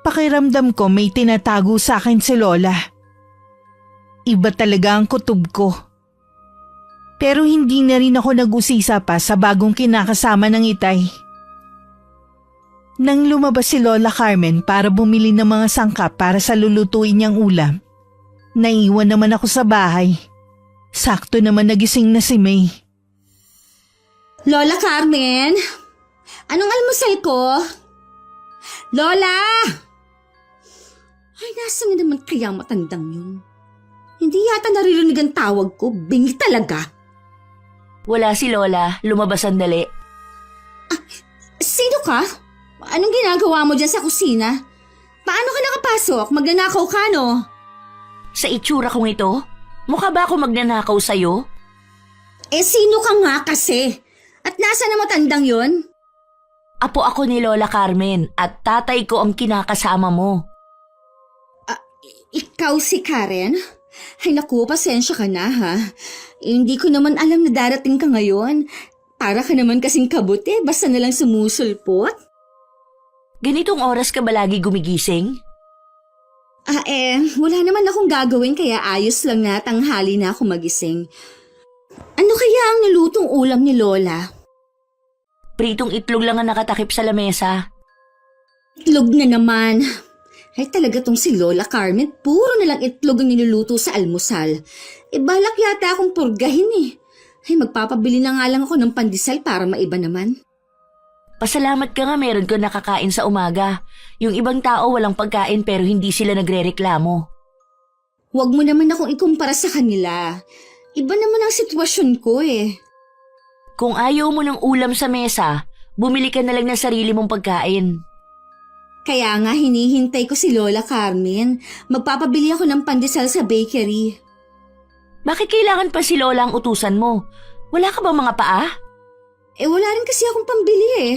Pakiramdam ko may tinatago sa akin si Lola. Iba talaga ang kutob ko. Pero hindi na rin ako nag-usisa pa sa bagong kinakasama ng Itay. Nang lumabas si Lola Carmen para bumili ng mga sangkap para sa lulutuin niyang ulam, naiwan naman ako sa bahay. Sakto naman nagising na si May. Lola Carmen? Anong almusal ko? Lola! Ay, nasa nga naman kaya matandang yun? Hindi yata naririnig ang tawag ko. Bingi talaga. Wala si Lola, lumabas sandali. Sino ka? Anong ginagawa mo dyan sa kusina? Paano ka nakapasok? Magnanakaw ka, no? Sa itsura kong ito, mukha ba ako magnanakaw sa'yo? Sino ka nga kasi? At nasa na matandang yun? Apo ako ni Lola Carmen at tatay ko ang kinakasama mo. Ikaw si Karen? Ay naku, pasensya ka na ha. Hindi ko naman alam na darating ka ngayon. Para ka naman kasing kabuti, basta nalang sumusulpot. Ganitong oras ka ba lagi gumigising? Wala naman akong gagawin kaya ayos lang na tanghali na ako magising. Ano kaya ang nilutong ulam ni Lola? Pritong itlog lang ang nakatakip sa lamesa. Itlog na naman. Ay talaga tong si Lola Carmen, puro na lang itlog ang niluluto sa almusal. Balak yata akong purgahin eh. Ay magpapabili na nga lang ako ng pandesal para maiba naman. Pasalamat ka nga meron ko nakakain sa umaga. Yung ibang tao walang pagkain pero hindi sila nagrereklamo. Huwag mo naman akong ikumpara sa kanila. Iba naman ang sitwasyon ko eh. Kung ayaw mo ng ulam sa mesa, bumili ka na lang ng sarili mong pagkain. Kaya nga hinihintay ko si Lola Carmen. Magpapabili ako ng pandesal sa bakery. Bakit kailangan pa si Lola ang utusan mo? Wala ka bang mga paa? Wala rin kasi akong pambili eh.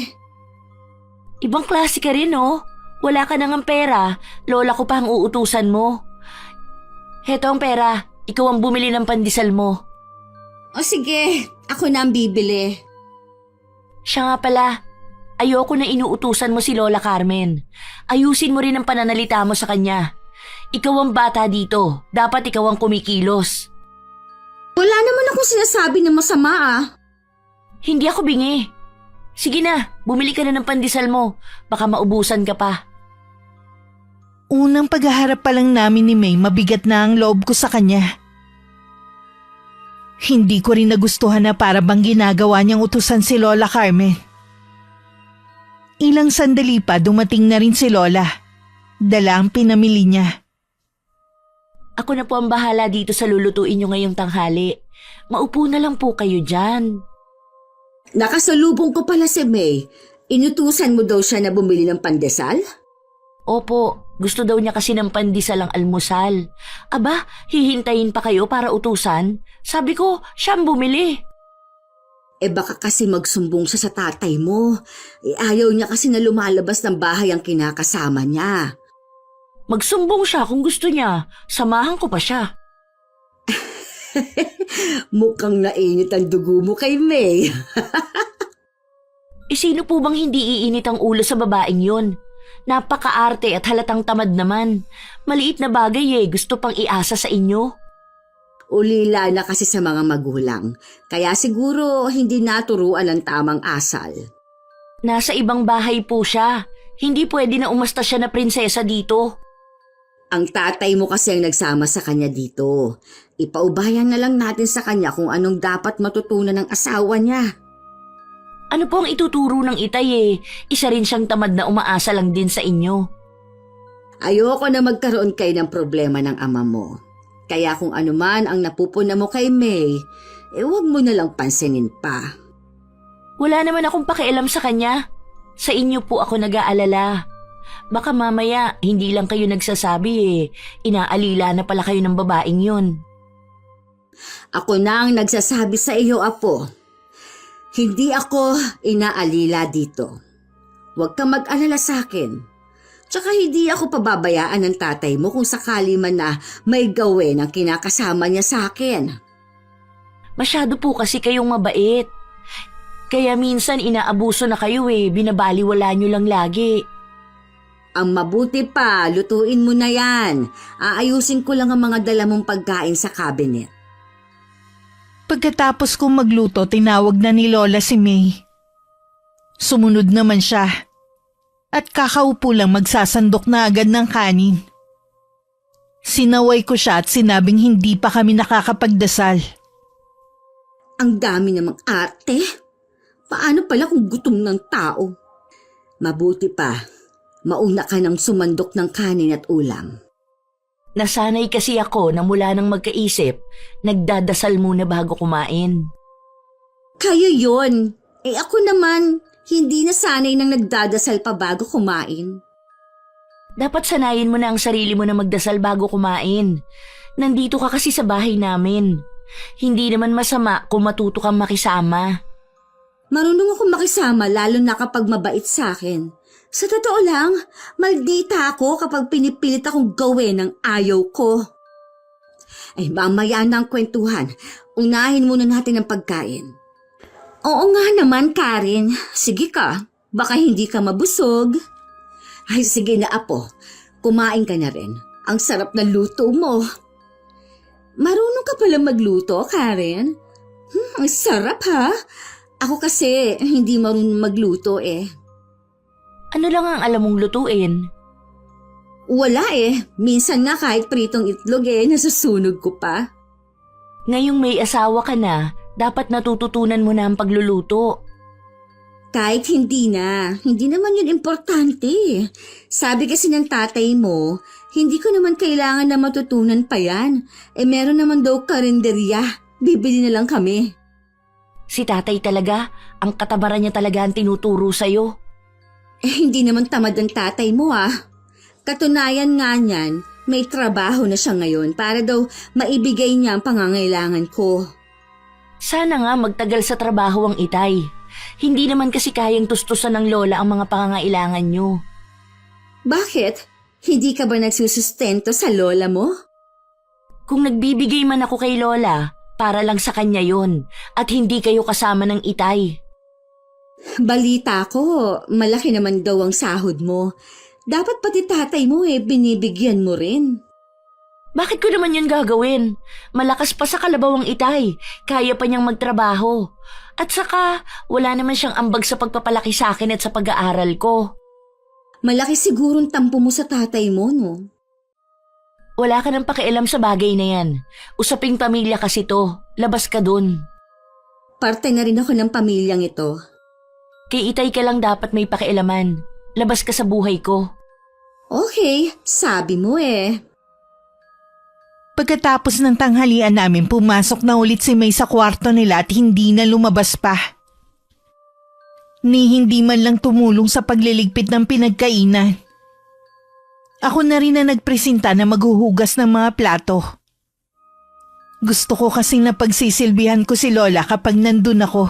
Ibang klase ka rin oh. Wala ka nang pera, Lola ko pa ang uutusan mo. Heto ang pera, ikaw ang bumili ng pandesal mo. O sige, ako na ang bibili. Siya nga pala, ayoko na inuutusan mo si Lola Carmen. Ayusin mo rin ang pananalita mo sa kanya. Ikaw ang bata dito, dapat ikaw ang kumikilos. Wala naman akong sinasabi na masama ah. Hindi ako bingi. Sige na, bumili ka na ng pandesal mo. Baka maubusan ka pa. Unang paghaharap pa lang namin ni May, mabigat na ang loob ko sa kanya. Hindi ko rin nagustuhan na para bang ginagawa niyang utusan si Lola Carmen. Ilang sandali pa dumating na rin si Lola. Dala ang pinamili niya. Ako na po ang bahala dito sa lulutuin niyo ngayong tanghali. Maupo na lang po kayo dyan. Nakasalubong ko pala si May. Inutusan mo daw siya na bumili ng pandesal? Opo, gusto daw niya kasi ng pandesal ang almusal. Aba, hihintayin pa kayo para utusan? Sabi ko, siya ang bumili. Baka kasi magsumbong siya sa tatay mo. Ayaw niya kasi na lumalabas ng bahay ang kinakasama niya. Magsumbong siya kung gusto niya. Samahan ko pa siya. Mukhang nainit ang dugo mo kay May. Sino po bang hindi iinit ang ulo sa babaeng yun? Napakaarte at halatang tamad naman. Maliit na bagay gusto pang iasa sa inyo. Ulila na kasi sa mga magulang. Kaya siguro hindi naturuan ang tamang asal. Nasa ibang bahay po siya. Hindi pwede na umasta siya na prinsesa dito. Ang tatay mo kasi ang nagsama sa kanya dito. Ipaubayan na lang natin sa kanya kung anong dapat matutunan ng asawa niya. Ano po ang ituturo ng Itay Isa rin siyang tamad na umaasa lang din sa inyo. Ayoko na magkaroon kayo ng problema ng ama mo. Kaya kung ano man ang napupuna mo kay May, huwag mo na lang pansinin pa. Wala naman akong pakialam sa kanya. Sa inyo po ako nag-aalala. Baka mamaya hindi lang kayo nagsasabi inaalila na pala kayo ng babaeng yun. Ako na ang nagsasabi sa iyo, Apo. Hindi ako inaalila dito. Huwag kang mag-alala sa akin. Tsaka hindi ako pababayaan ng tatay mo kung sakali man na may gawin ang kinakasama niya sa akin. Masyado po kasi kayong mabait. Kaya minsan inaabuso na kayo binabaliwala nyo lang lagi. Ang mabuti pa, lutuin mo na yan. Aayusin ko lang ang mga dala mong pagkain sa cabinet. Pagkatapos kong magluto, tinawag na ni Lola si May. Sumunod naman siya. At kakaupo lang magsasandok na agad ng kanin. Sinaway ko siya at sinabing hindi pa kami nakakapagdasal. Ang dami namang ate. Paano pala kung gutom ng tao? Mabuti pa, mauna ka nang sumandok ng kanin at ulam. Nasanay kasi ako na mula nang magkaisip, nagdadasal muna bago kumain. Kayo yon. Ako naman, hindi nasanay nang nagdadasal pa bago kumain. Dapat sanayin mo na ang sarili mo na magdasal bago kumain. Nandito ka kasi sa bahay namin. Hindi naman masama kung matuto kang makisama. Marunong akong makisama lalo na kapag mabait sa akin. Sa totoo lang, maldita ako kapag pinipilit akong gawin ang ayaw ko. Ay, mamaya na ang kwentuhan. Unahin muna natin ang pagkain. Oo nga naman, Karen. Sige ka. Baka hindi ka mabusog. Ay, sige na, apo. Kumain ka na rin. Ang sarap ng luto mo. Marunong ka pala magluto, Karen. Ang sarap, ha? Ako kasi hindi marunong magluto Ano lang ang alam mong lutuin? Wala Minsan nga kahit pritong itlog nasusunog ko pa. Ngayong may asawa ka na, dapat natututunan mo na ang pagluluto. Kahit hindi na, hindi naman yun importante. Sabi kasi ng tatay mo, hindi ko naman kailangan na matutunan pa yan. Meron naman daw karinderya. Bibili na lang kami. Si tatay talaga, ang katabaran niya talaga ang tinuturo sa'yo. Hindi naman tamad ang tatay mo Katunayan nga niyan, may trabaho na siya ngayon para daw maibigay niya ang pangangailangan ko. Sana nga magtagal sa trabaho ang itay. Hindi naman kasi kayang tustusan ng lola ang mga pangangailangan nyo. Bakit? Hindi ka ba nagsusustento sa lola mo? Kung nagbibigay man ako kay lola, para lang sa kanya yon at hindi kayo kasama ng itay. Balita ko, malaki naman daw ang sahod mo. Dapat pati tatay mo binibigyan mo rin. Bakit ko naman yun gagawin? Malakas pa sa kalabaw ang itay. Kaya pa niyang magtrabaho. At saka, wala naman siyang ambag sa pagpapalaki sa akin at sa pag-aaral ko. Malaki sigurong tampo mo sa tatay mo, no? Wala ka nang pakialam sa bagay na yan. Usaping pamilya kasi to. Labas ka dun. Parte na rin ako ng pamilyang ito. Kay itay ka lang dapat may pakialaman. Labas ka sa buhay ko. Okay, sabi mo Pagkatapos ng tanghalian namin, pumasok na ulit si May sa kwarto nila at hindi na lumabas pa. Ni hindi man lang tumulong sa pagliligpit ng pinagkainan. Ako na rin na nagpresenta na maghuhugas ng mga plato. Gusto ko kasing napagsisilbihan ko si Lola kapag nandun ako.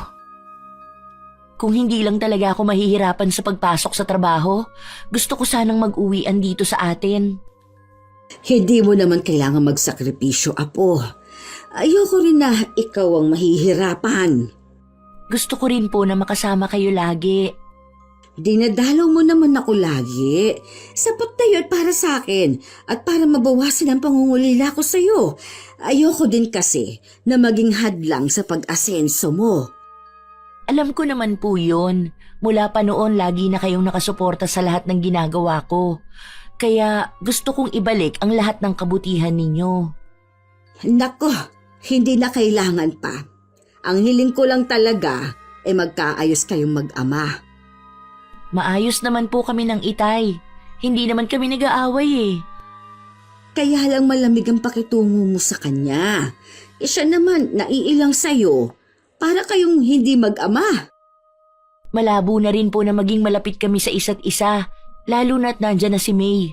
Kung hindi lang talaga ako mahihirapan sa pagpasok sa trabaho, gusto ko sanang mag-uwian dito sa atin. Hindi mo naman kailangan magsakripisyo, apo. Ayoko rin na ikaw ang mahihirapan. Gusto ko rin po na makasama kayo lagi. Dinadalaw mo naman ako lagi. Sapat na yun para sa akin at para mabawasan ang pangungulila ko sa'yo. Ayoko din kasi na maging hadlang sa pag-asenso mo. Alam ko naman po yun. Mula pa noon lagi na kayong nakasuporta sa lahat ng ginagawa ko. Kaya gusto kong ibalik ang lahat ng kabutihan ninyo. Nako, hindi na kailangan pa. Ang hiling ko lang talaga magkaayos kayong mag-ama. Maayos naman po kami ng itay. Hindi naman kami nag-aaway Kaya lang malamig ang pakitungo mo sa kanya. Siya naman naiilang sa'yo para kayong hindi mag-ama. Malabo na rin po na maging malapit kami sa isa't isa, lalo na't nandyan na si May.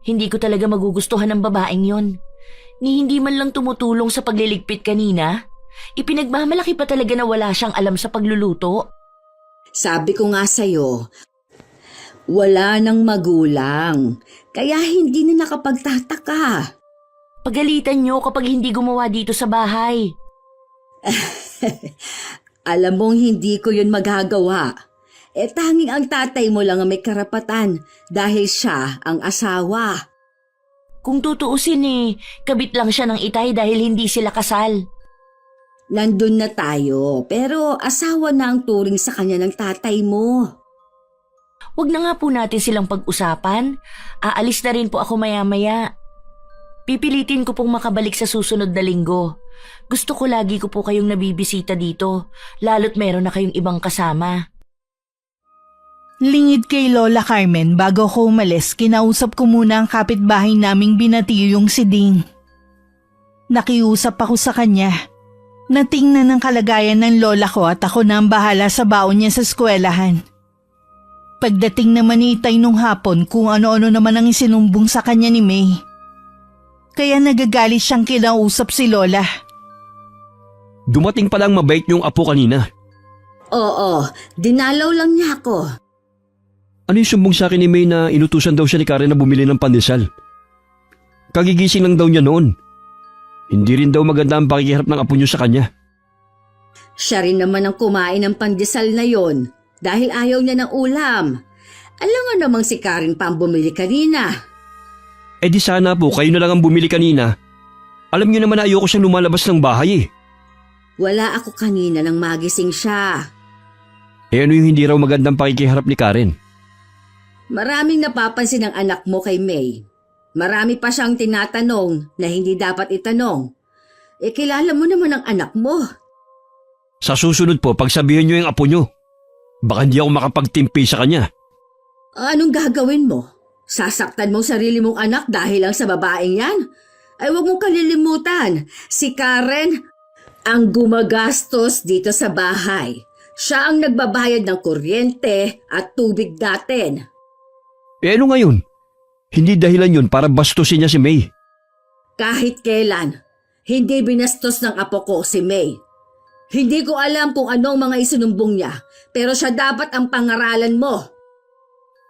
Hindi ko talaga magugustuhan ang babaeng yon. Ni hindi man lang tumutulong sa pagliligpit kanina. Ipinagmamalaki pa talaga na wala siyang alam sa pagluluto. Sabi ko nga sa'yo, Wala nang magulang, kaya hindi na nakapagtataka. Pagalitan niyo kapag hindi gumawa dito sa bahay. Alam mong hindi ko yun magagawa. Tanging ang tatay mo lang ang may karapatan dahil siya ang asawa. Kung tutuusin kabit lang siya ng itay dahil hindi sila kasal. Nandun na tayo, pero asawa na ang turing sa kanya ng tatay mo. Huwag na nga po natin silang pag-usapan. Aalis na rin po ako maya-maya. Pipilitin ko pong makabalik sa susunod na linggo. Gusto ko lagi ko po kayong nabibisita dito, lalo't meron na kayong ibang kasama. Lingid kay Lola Carmen bago ko umalis, kinausap ko muna ang kapitbahay naming binatiyo yung si Ding. Nakiusap ako sa kanya. Natingnan ng kalagayan ng lola ko at ako na ang bahala sa baon niya sa eskwelahan. Pagdating naman ni Itay nung hapon kung ano-ano naman ang isinumbong sa kanya ni May. Kaya nagagalit siyang kinausap si Lola. Dumating palang mabait yung apo kanina. Oo, dinalaw lang niya ako. Ano yung sumbong sa akin ni May na inutusan daw siya ni Karen na bumili ng pandesal? Kagigising lang daw niya noon. Hindi rin daw maganda ang pakikiharap ng apo niyo sa kanya. Siya rin naman ang kumain ng pandesal na yon dahil ayaw niya ng ulam. Alam nga namang si Karen pa ang bumili kanina. Di sana po kayo na lang ang bumili kanina. Alam niyo naman na ayoko siyang lumalabas ng bahay eh. Wala ako kanina nang magising siya. Ano yung hindi raw magandang pakikiharap ni Karen? Maraming napapansin ng anak mo kay May. Marami pa siyang tinatanong na hindi dapat itanong. Kilala mo naman ang anak mo. Sa susunod po, pagsabihin niyo yung apo niyo. Baka hindi ako makapagtimpi sa kanya. Anong gagawin mo? Sasaktan mo sarili mong anak dahil lang sa babaeng yan? Ay huwag mong kalilimutan, si Karen ang gumagastos dito sa bahay. Siya ang nagbabayad ng kuryente at tubig natin. Ano ngayon? Hindi dahilan yun para bastusin niya si May. Kahit kailan, hindi binastos ng apo ko si May. Hindi ko alam kung anong mga isinumbong niya, pero siya dapat ang pangaralan mo.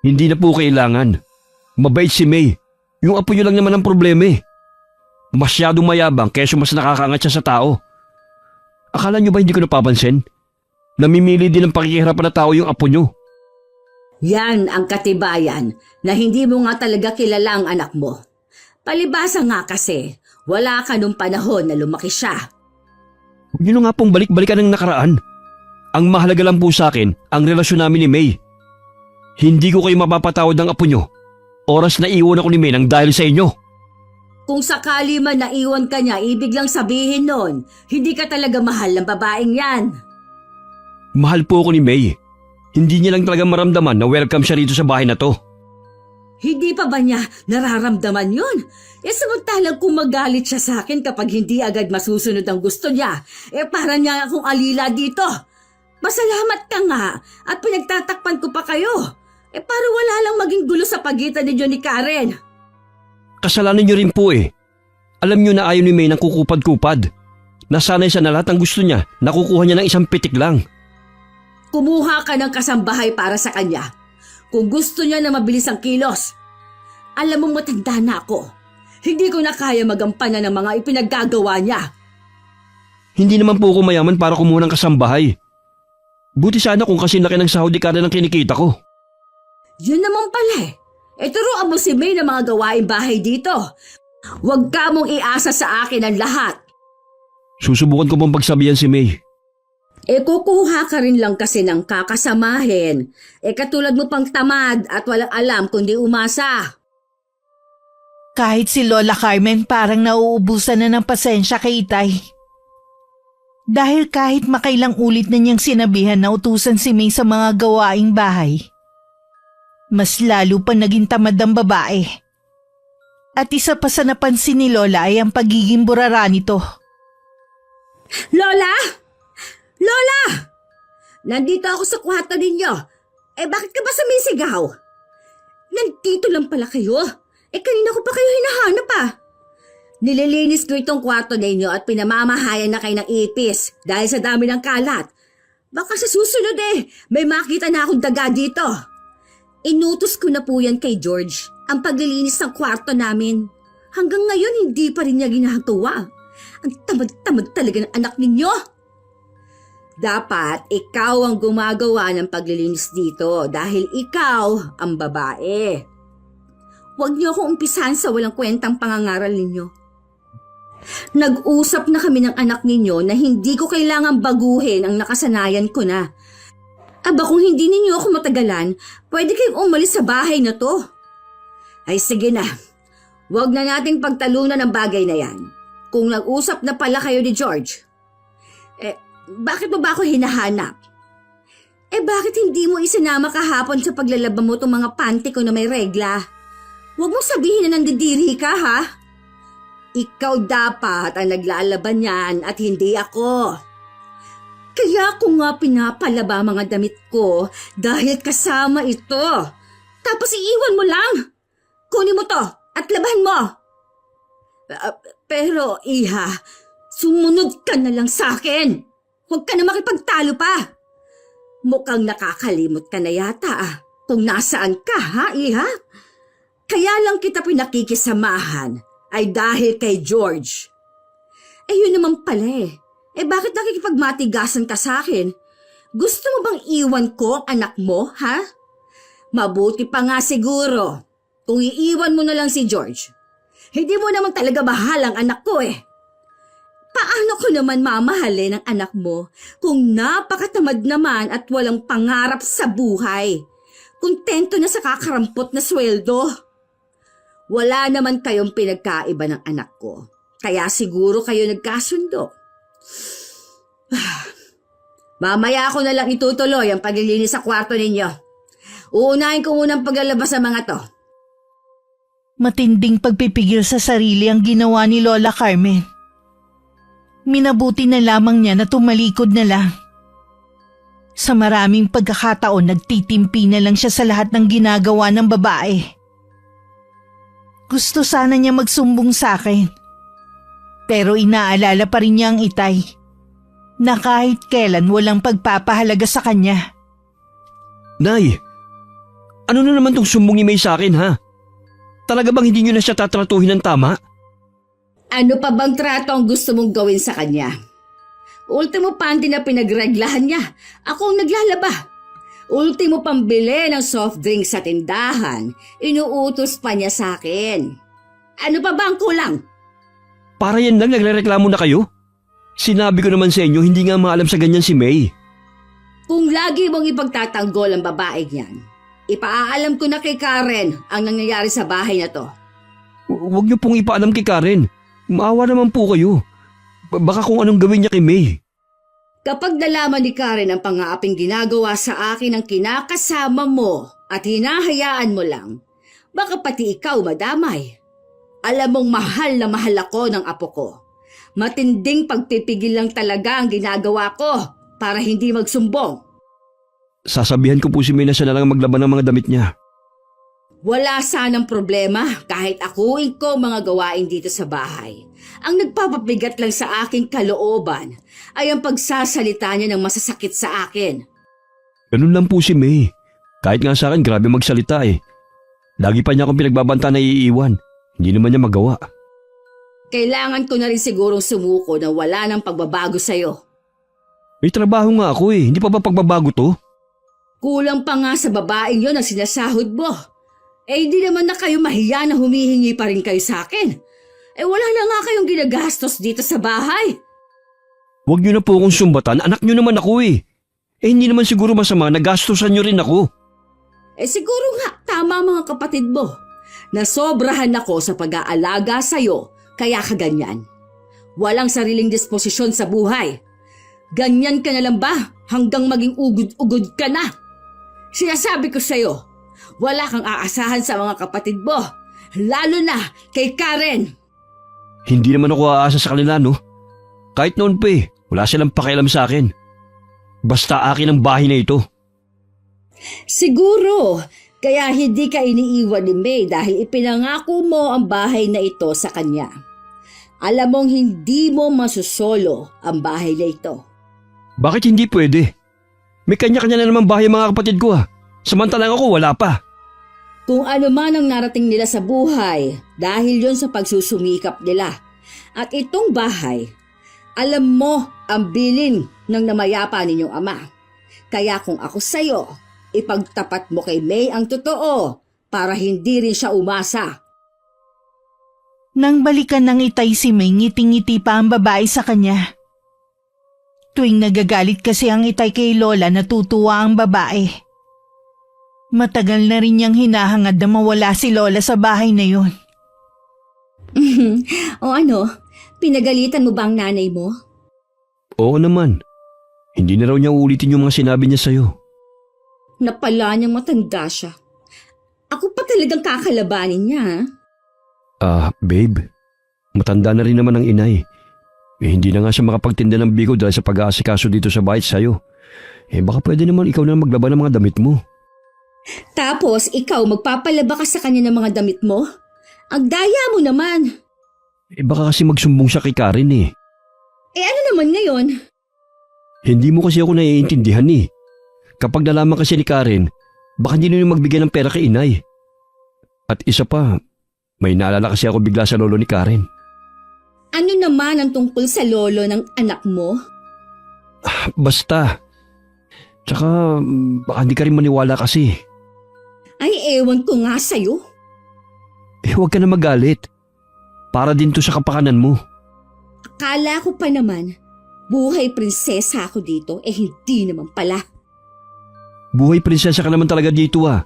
Hindi na po kailangan. Mabait si May. Yung apo niyo lang naman ang problema eh. Masyadong mayabang keso mas nakakaangat siya sa tao. Akala niyo ba hindi ko napapansin? Namimili din ng pakikiharapan na tao yung apo niyo. Yan ang katibayan na hindi mo nga talaga kilala ang anak mo. Palibasa nga kasi, wala ka nung panahon na lumaki siya. Huwag niyo na nga pong balik-balikan ng nakaraan. Ang mahalaga lang po sa akin, ang relasyon namin ni May. Hindi ko kayo mapapatawad ng apo niyo. Oras na iwan ako ni May nang dahil sa inyo. Kung sakali man naiwan ka niya, ibig lang sabihin nun, hindi ka talaga mahal ng babaeng yan. Mahal po ako ni May. Hindi niya lang talaga maramdaman na welcome siya rito sa bahay na to. Hindi pa ba niya nararamdaman yun? Samantalang kung magalit siya sa akin kapag hindi agad masusunod ang gusto niya, para niya akong alila dito. Masalamat ka nga at pinagtatakpan ko pa kayo. Para wala lang maging gulo sa pagitan ninyo ni Karen. Kasalanan niyo rin po eh. Alam niyo na ayaw ni May ng kukupad-kupad. Nasanay siya na lahat ng gusto niya, nakukuha niya ng isang pitik lang. Kumuha ka ng kasambahay para sa kanya. Kung gusto niya na mabilis ang kilos. Alam mo matanda na ako. Hindi ko na kaya magampanan ng mga ipinaggagawa niya. Hindi naman po ako mayaman para kumuha ng kasambahay. Buti sana kung kasi laki ng sahod ni Karen ang kinikita ko. Yun naman pala turuan mo si May ng mga gawaing bahay dito. Huwag ka mong iasa sa akin ang lahat. Susubukan ko pong pagsabihan si May. Kukuha ka rin lang kasi ng kakasamahin. Katulad mo pang tamad at walang alam kundi umasa. Kahit si Lola Carmen parang nauubusan na ng pasensya kay Itay. Dahil kahit makailang ulit na niyang sinabihan na utusan si May sa mga gawaing bahay, mas lalo pa naging tamad ang babae. At isa pa sa napansin ni Lola ay ang pagiging burara nito. Lola! Lola! Nandito ako sa kwarto ninyo. Bakit ka ba sumisigaw? Nandito lang pala kayo. Kanina ko pa kayo hinahanap Nililinis ko itong kwarto ninyo at pinamamahayan na kayo ng ipis dahil sa dami ng kalat. Baka sa susunod may makita na akong daga dito. Inutos ko na po yan kay George, ang paglilinis ng kwarto namin. Hanggang ngayon hindi pa rin niya ginagawa. Ang tamad-tamad talaga ng anak ninyo. Dapat ikaw ang gumagawa ng paglilinis dito dahil ikaw ang babae. Huwag niyo akong umpisahan sa walang kwentang pangangaral ninyo. Nag-usap na kami ng anak ninyo na hindi ko kailangang baguhin ang nakasanayan ko na. Aba kung hindi ninyo ako matagalan, pwede kayong umalis sa bahay na to. Ay sige na, huwag na nating pagtalunan ang bagay na yan. Kung nag-usap na pala kayo ni George, bakit mo ba ako hinahanap? Bakit hindi mo isinama kahapon sa paglalaba mo itong mga panty ko na may regla? Huwag mo sabihin na nandidiri ka, ha? Ikaw dapat ang naglalaban yan at hindi ako. Kaya ko nga pinapalaba mga damit ko dahil kasama ito. Tapos iiwan mo lang. Kunin mo to at labahan mo. Pero iha, sumunod ka na lang sa akin. Huwag ka na makipagtalo pa. Mukhang nakakalimot ka na yata kung nasaan ka, ha, iha? Kaya lang kita pinakikisamahan ay dahil kay George. Yun naman pala bakit nakikipagmatigasan ka sa akin? Gusto mo bang iwan ko ang anak mo, ha? Mabuti pa nga siguro kung iiwan mo na lang si George. Hindi mo naman talaga mahal ang anak ko Paano ko naman mamahalin ang anak mo kung napakatamad naman at walang pangarap sa buhay? Kontento na sa kakarampot na sweldo. Wala naman kayong pinagkaiba ng anak ko. Kaya siguro kayo nagkasundo. Mamaya ako na lang itutuloy ang paglilinis sa kwarto ninyo. Uunahin ko munang paglalabas sa mga to. Matinding pagpipigil sa sarili ang ginawa ni Lola Carmen. Minabuti na lamang niya na tumalikod na lang. Sa maraming pagkakataon nagtitimpi na lang siya sa lahat ng ginagawa ng babae. Gusto sana niya magsumbong sa akin. Pero inaalala pa rin niya ang itay na kahit kailan walang pagpapahalaga sa kanya. Nay, ano na naman tong sumbong ni May sa akin, ha? Talaga bang hindi nyo na siya tatratuhin ng tama? Ano pa bang trato ang gusto mong gawin sa kanya? Ultimo panty na pinagreglahan niya. Ako ang naglalaba. Ultimo pambili ng soft drink sa tindahan. Inuutos pa niya sa akin. Ano pa ba ang kulang? Para yan lang nagrereklamo na kayo? Sinabi ko naman sa inyo, hindi nga maalam sa ganyan si May. Kung lagi mong ipagtatanggol ang babaeng yan, ipaalam ko na kay Karen ang nangyayari sa bahay na to. Huwag niyo pong ipaalam kay Karen. Maawa naman po kayo. Baka kung anong gawin niya kay May. Kapag nalaman ni Karen ang pangaaping ginagawa sa akin ng kinakasama mo at hinahayaan mo lang, baka pati ikaw madamay. Alam mong mahal na mahal ako ng apo ko. Matinding pagpipigil lang talaga ang ginagawa ko para hindi magsumbong. Sasabihan ko po si May na siya na lang maglaban ng mga damit niya. Wala sanang problema kahit akuin ko mga gawain dito sa bahay. Ang nagpapabigat lang sa aking kalooban ay ang pagsasalita niya ng masasakit sa akin. Ganun lang po si May. Kahit nga sa akin, grabe magsalita Lagi pa niya akong pinagbabanta na iiwan. Hindi naman niya magawa. Kailangan ko na rin sigurong sumuko na wala nang pagbabago sa'yo. May trabaho nga ako Hindi pa ba pagbabago to? Kulang pa nga sa babaeng yon ang sinasahod mo. Hindi naman na kayo mahiya na humihingi pa rin kayo sa akin. Wala na nga kayong ginagastos dito sa bahay. Huwag niyo na po akong sumbatan. Anak niyo naman ako hindi naman siguro masama na gastusan niyo rin ako. Siguro nga tama mga kapatid mo. Nasobrahan ako sa pag-aalaga sa'yo kaya kaganyan. Walang sariling disposisyon sa buhay. Ganyan ka na lang ba hanggang maging ugod-ugod ka na? Sinasabi ko sa'yo, wala kang aasahan sa mga kapatid mo, lalo na kay Karen. Hindi naman ako aasa sa kanila, no? Kahit noon pa wala silang pakialam sa akin. Basta akin ang bahay na ito. Siguro, kaya hindi ka iniiwan ni May dahil ipinangako mo ang bahay na ito sa kanya. Alam mong hindi mo masusolo ang bahay na ito. Bakit hindi pwede? May kanya-kanya na naman bahay ang mga kapatid ko Samantalang ako wala pa. Kung ano man ang narating nila sa buhay, dahil yon sa pagsusumikap nila. At itong bahay, alam mo ang bilin ng namayapa ninyong ama. Kaya kung ako sa'yo, ipagtapat mo kay May ang totoo para hindi rin siya umasa. Nang balikan ng Itay si May, ngiting-ngiti pa ang babae sa kanya. Tuwing nagagalit kasi ang Itay kay Lola, natutuwa ang babae. Matagal na rin niyang hinahangad na mawala si Lola sa bahay na yun. O ano, pinagalitan mo ba ang nanay mo? Oo naman. Hindi na raw niya ulitin yung mga sinabi niya sa'yo. Napala niyang matanda siya. Ako pa talagang kakalabanin niya. Babe. Matanda na rin naman ang inay. Hindi na nga siya makapagtinda ng bigo dahil sa pag-aasikaso dito sa bahay sa'yo. Baka pwede naman ikaw na maglaban ng mga damit mo. Tapos ikaw magpapalaba ka sa kanya ng mga damit mo? Ang daya mo naman. Baka kasi magsumbong siya kay Karen eh. Ano naman ngayon? Hindi mo kasi ako naiintindihan eh. Kapag nalaman kasi ni Karen, baka hindi na magbigay ng pera kay inay. At isa pa, may naalala kasi ako bigla sa lolo ni Karen. Ano naman ang tungkol sa lolo ng anak mo? Basta. Tsaka baka hindi ka rin maniwala kasi. Ay ewan ko nga sa'yo. Huwag ka na magalit. Para din to sa kapakanan mo. Akala ko pa naman, buhay prinsesa ako dito, hindi naman pala. Buhay prinsesa ka naman talaga dito ah.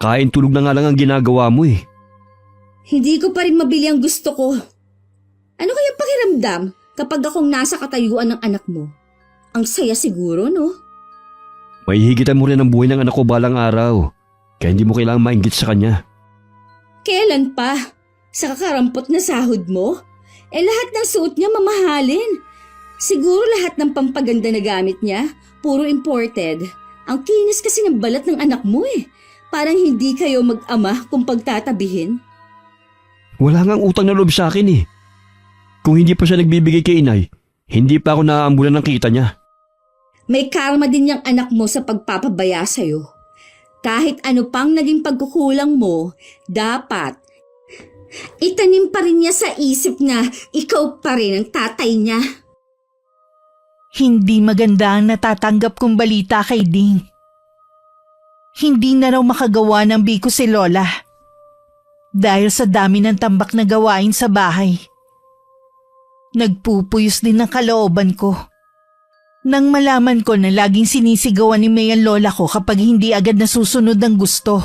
Kain tulog na nga lang ang ginagawa mo eh. Hindi ko pa rin mabili ang gusto ko. Ano kaya pakiramdam kapag akong nasa katayuan ng anak mo? Ang saya siguro, no? May higitan mo rin ang buhay ng anak ko balang araw. Kaya hindi mo kailangang mainggit sa kanya. Kailan pa? Sa kakarampot na sahod mo? Lahat ng suot niya mamahalin. Siguro lahat ng pampaganda na gamit niya, puro imported. Ang kinis kasi ng balat ng anak mo eh. Parang hindi kayo mag-ama kung pagtatabihin. Wala ngang utang na loob sa akin eh. Kung hindi pa siya nagbibigay kay inay, hindi pa ako naaambulan ng kita niya. May karma din yung anak mo sa pagpapabaya sa'yo. Kahit ano pang naging pagkukulang mo, dapat itanim pa rin niya sa isip na ikaw pa rin ang tatay niya. Hindi maganda ang natatanggap kong balita kay Ding. Hindi na raw makagawa ng biko si Lola. Dahil sa dami ng tambak na gawain sa bahay. Nagpupuyos din ng kalooban ko. Nang malaman ko na laging sinisigawan ni May ang lola ko kapag hindi agad nasusunod ang gusto.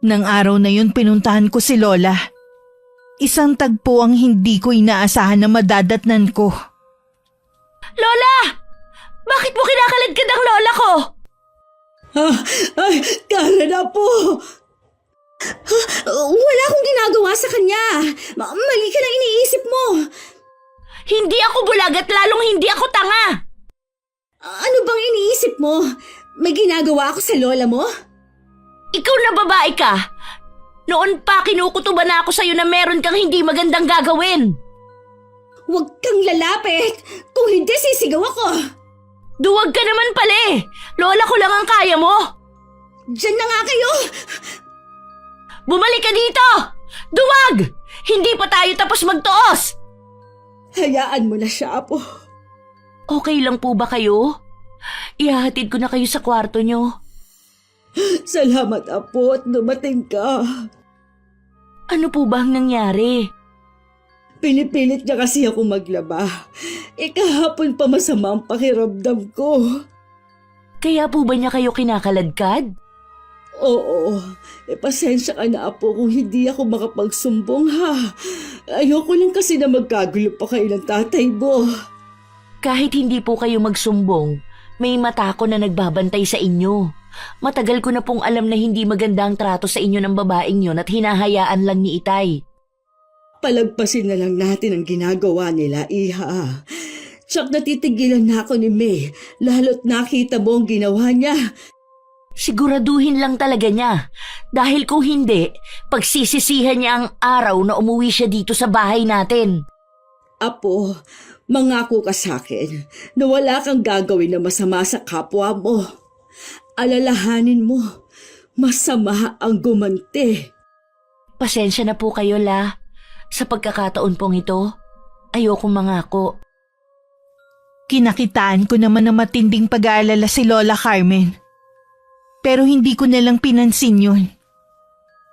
Nang araw na yun pinuntahan ko si Lola. Isang tagpo ang hindi ko inaasahan na madadatnan ko. Lola! Bakit mo kinakaladkad ang lola ko? Kara na po! Wala akong ginagawa sa kanya. Mali ka lang iniisip mo. Hindi ako bulag at lalong hindi ako tanga. Ano bang iniisip mo? May ginagawa ako sa lola mo? Ikaw na babae ka. Noon pa kinukutuban na ako sa'yo na meron kang hindi magandang gagawin. Huwag kang lalapit. Kung hindi, sisigaw ako. Duwag ka naman pala eh. Lola ko lang ang kaya mo. Diyan na nga kayo. Bumalik ka dito! Duwag! Hindi pa tayo tapos magtuos! Hayaan mo na siya, Apo. Okay lang po ba kayo? Ihahatid ko na kayo sa kwarto nyo. Salamat, Apo, at dumating ka. Ano po ba ang nangyari? Pinipilit niya kasi ako maglaba. Kahapon pa masama ang pakiramdam ko. Kaya po ba niya kayo kinakaladkad? Oo, pasensya ka na, Apo, kung hindi ako makapagsumbong, ha. Ayoko lang kasi na magkagulo pa kayo ng tatay mo. Kahit hindi po kayo magsumbong, may mata ko na nagbabantay sa inyo. Matagal ko na pong alam na hindi maganda ang trato sa inyo ng babaeng yun at hinahayaan lang ni Itay. Palagpasin na lang natin ang ginagawa nila, Iha. Tsak natitigilan na ako ni May, lalo't nakita mo ang ginawa niya. Siguraduhin lang talaga niya. Dahil kung hindi, pagsisisihan niya ang araw na umuwi siya dito sa bahay natin. Apo, mangako ka sa akin na wala kang gagawin na masama sa kapwa mo. Alalahanin mo, masama ang gumanti. Pasensya na po kayo, La. Sa pagkakataon pong ito, ayokong mangako. Kinakitaan ko naman na matinding pag-aalala si Lola Carmen. Pero hindi ko nalang pinansin yun.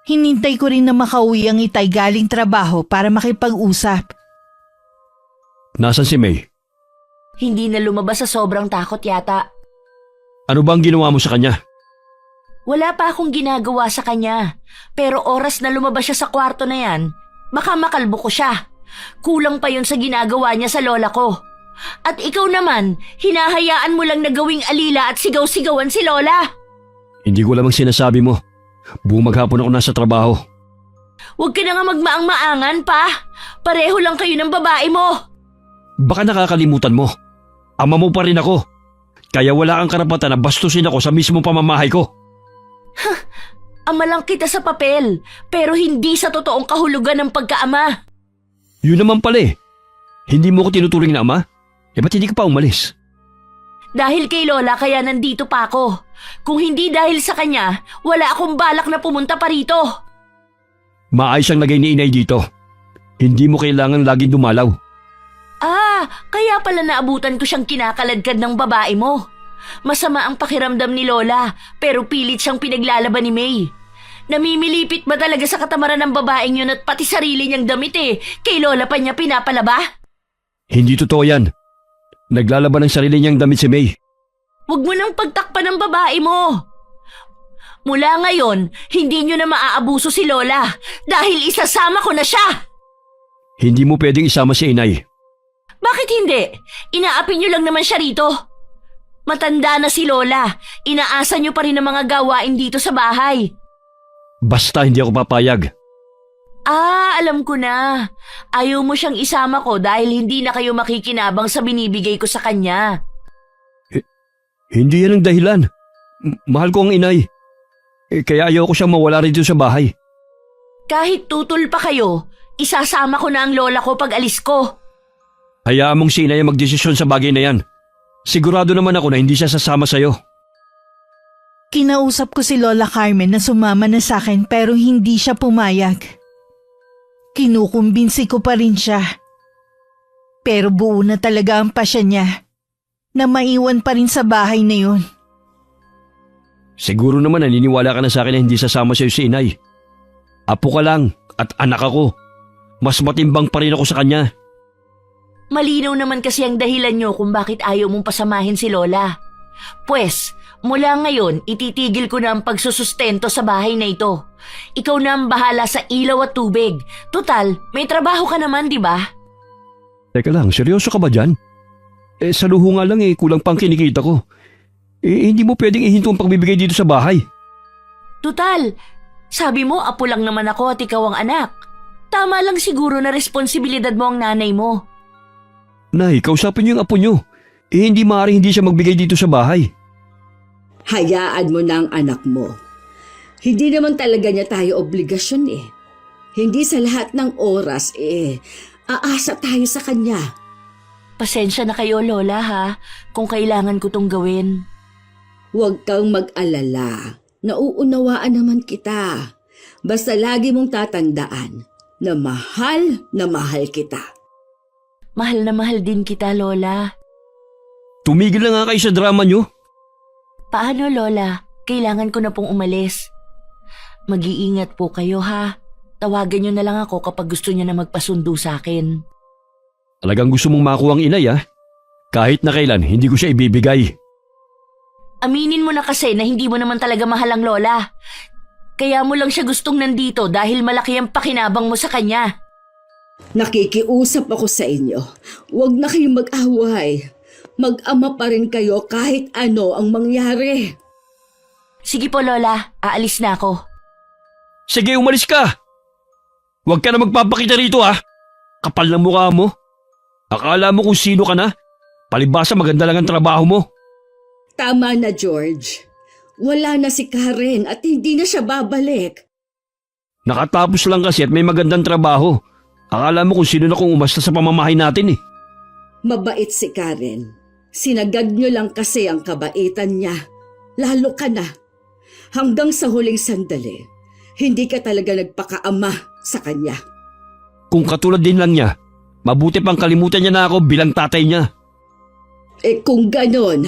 Hinintay ko rin na makauwi ang itay galing trabaho para makipag-usap. Nasaan si May? Hindi na lumabas sa sobrang takot yata. Ano ba ang ginawa mo sa kanya? Wala pa akong ginagawa sa kanya. Pero oras na lumabas siya sa kwarto na yan, baka makalbo ko siya. Kulang pa yun sa ginagawa niya sa lola ko. At ikaw naman, hinahayaan mo lang na gawing alila at sigaw-sigawan si lola. Hindi ko lamang sinasabi mo. Buong maghapon ako nasa trabaho. Huwag ka na nga magmaang-maangan pa. Pareho lang kayo ng babae mo. Baka nakakalimutan mo. Ama mo pa rin ako. Kaya wala kang karapatan na bastusin ako sa mismong pamamahay ko. Ama lang kita sa papel, pero hindi sa totoong kahulugan ng pagkaama. Yun naman pala eh. Hindi mo ko tinuturing na ama? Ba't hindi ka pa umalis? Dahil kay Lola kaya nandito pa ako. Kung hindi dahil sa kanya, wala akong balak na pumunta pa rito. Maayos ang lagay ni inay dito. Hindi mo kailangan laging dumalaw. Kaya pala naabutan ko siyang kinakaladkad ng babae mo. Masama ang pakiramdam ni Lola, pero pilit siyang pinaglalaban ni May. Namimilipit ba talaga sa katamaran ng babaeng yun at pati sarili niyang damit eh? Kay Lola pa niya pinapalaba? Hindi totoo yan. Naglalaban ng sarili niyang damit si May. Huwag mo nang pagtakpan ng babae mo. Mula ngayon, hindi niyo na maaabuso si Lola dahil isasama ko na siya. Hindi mo pwedeng isama si inay. Bakit hindi? Inaapi niyo lang naman siya rito. Matanda na si Lola. Inaasa niyo pa rin ang mga gawain dito sa bahay. Basta hindi ako papayag. Alam ko na. Ayaw mo siyang isama ko dahil hindi na kayo makikinabang sa binibigay ko sa kanya. Hindi yan ang dahilan. Mahal ko ang inay. Kaya ayaw ko siyang mawala rito sa bahay. Kahit tutol pa kayo, isasama ko na ang lola ko pag alis ko. Hayaan mong si inay ang magdesisyon sa bagay na yan. Sigurado naman ako na hindi siya sasama sa'yo. Kinausap ko si Lola Carmen na sumama na sa akin pero hindi siya pumayag. Kinukumbinsi ko pa rin siya. Pero buo na talaga ang pasya niya na maiwan pa rin sa bahay na yun. Siguro naman naniniwala ka na sa akin na hindi sasama sa'yo si inay. Apo ka lang at anak ako. Mas matimbang pa rin ako sa kanya. Malinaw naman kasi ang dahilan nyo kung bakit ayaw mong pasamahin si Lola. Pwes, mula ngayon, ititigil ko na ang pagsusustento sa bahay na ito. Ikaw na ang bahala sa ilaw at tubig. Total, may trabaho ka naman, di ba? Teka lang, seryoso ka ba dyan? Sa luho nga lang kulang pang kinikita ko. Hindi mo pwedeng ihinto ang pagbibigay dito sa bahay. Total, sabi mo apo lang naman ako at ikaw ang anak. Tama lang siguro na responsibilidad mo ang nanay mo. Nay, kausapin niyo yung apo niyo. Hindi maaaring hindi siya magbigay dito sa bahay. Hayaan mo na ang anak mo. Hindi naman talaga niya tayo obligasyon eh. Hindi sa lahat ng oras aasa tayo sa kanya. Pasensya na kayo, Lola, ha, kung kailangan ko tong gawin. Huwag kang mag-alala. Nauunawaan naman kita. Basta lagi mong tatandaan na mahal kita. Mahal na mahal din kita, Lola. Tumigil na nga kayo sa drama niyo. Paano, Lola? Kailangan ko na pong umalis. Mag-iingat po kayo, ha. Tawagan niyo na lang ako kapag gusto niyo na magpasundo sa akin. Talagang gusto mong makuha ang inay Kahit na kailan, hindi ko siya ibibigay. Aminin mo na kasi na hindi mo naman talaga mahal ang Lola. Kaya mo lang siya gustong nandito dahil malaki ang pakinabang mo sa kanya. Nakikiusap ako sa inyo. Huwag na kayong mag-away. Mag-ama pa rin kayo kahit ano ang mangyari. Sige po, Lola. Aalis na ako. Sige, umalis ka! Huwag ka na magpapakita rito Kapal na mukha mo. Akala mo kung sino ka na? Palibasa maganda lang ang trabaho mo. Tama na, George. Wala na si Karen at hindi na siya babalik. Nakatapos lang kasi at may magandang trabaho. Akala mo kung sino na kung umasta sa pamamahay natin Mabait si Karen. Sinagad niyo lang kasi ang kabaitan niya. Lalo ka na. Hanggang sa huling sandali, hindi ka talaga nagpakaama sa kanya. Kung katulad din lang niya, mabuti pang kalimutan niya na ako bilang tatay niya. Kung ganon,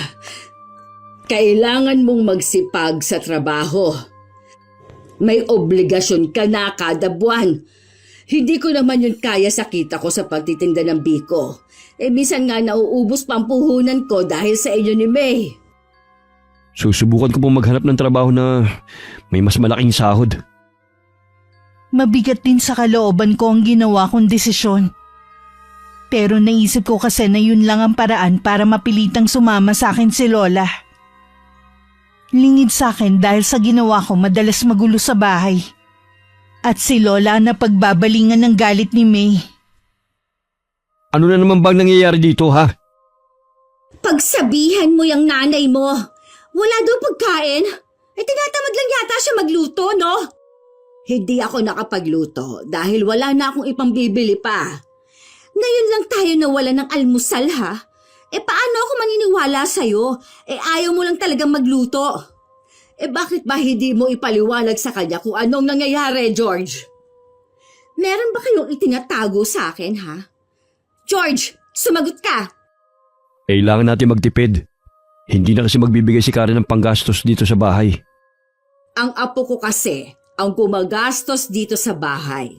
kailangan mong magsipag sa trabaho. May obligasyon ka na kada buwan. Hindi ko naman yun kaya sa kita ko sa pagtitinda ng biko. Minsan nga nauubos pa ang puhunan ko dahil sa inyo ni May. Susubukan ko pong maghanap ng trabaho na may mas malaking sahod. Mabigat din sa kalooban ko ang ginawa kong desisyon. Pero naisip ko kasi na yun lang ang paraan para mapilitang sumama sa akin si Lola. Lingid sa akin dahil sa ginawa ko madalas magulo sa bahay. At si Lola na pagbabalingan ng galit ni May. Ano na naman bang nangyayari dito, ha? Pagsabihan mo yung nanay mo. Wala daw pagkain. Tinatamad lang yata siya magluto, no? Hindi ako nakapagluto dahil wala na akong ipambibili pa. Ngayon lang tayo nawala ng almusal, ha? Paano ako maniniwala sa'yo? Ayaw mo lang talagang magluto. Bakit ba hindi mo ipaliwanag sa kanya kung anong nangyayari, George? Meron ba kayong itinatago sa akin, ha? George, sumagot ka! Kailangan natin magtipid. Hindi na kasi magbibigay si Karen ng panggastos dito sa bahay. Ang apo ko kasi ang gumagastos dito sa bahay.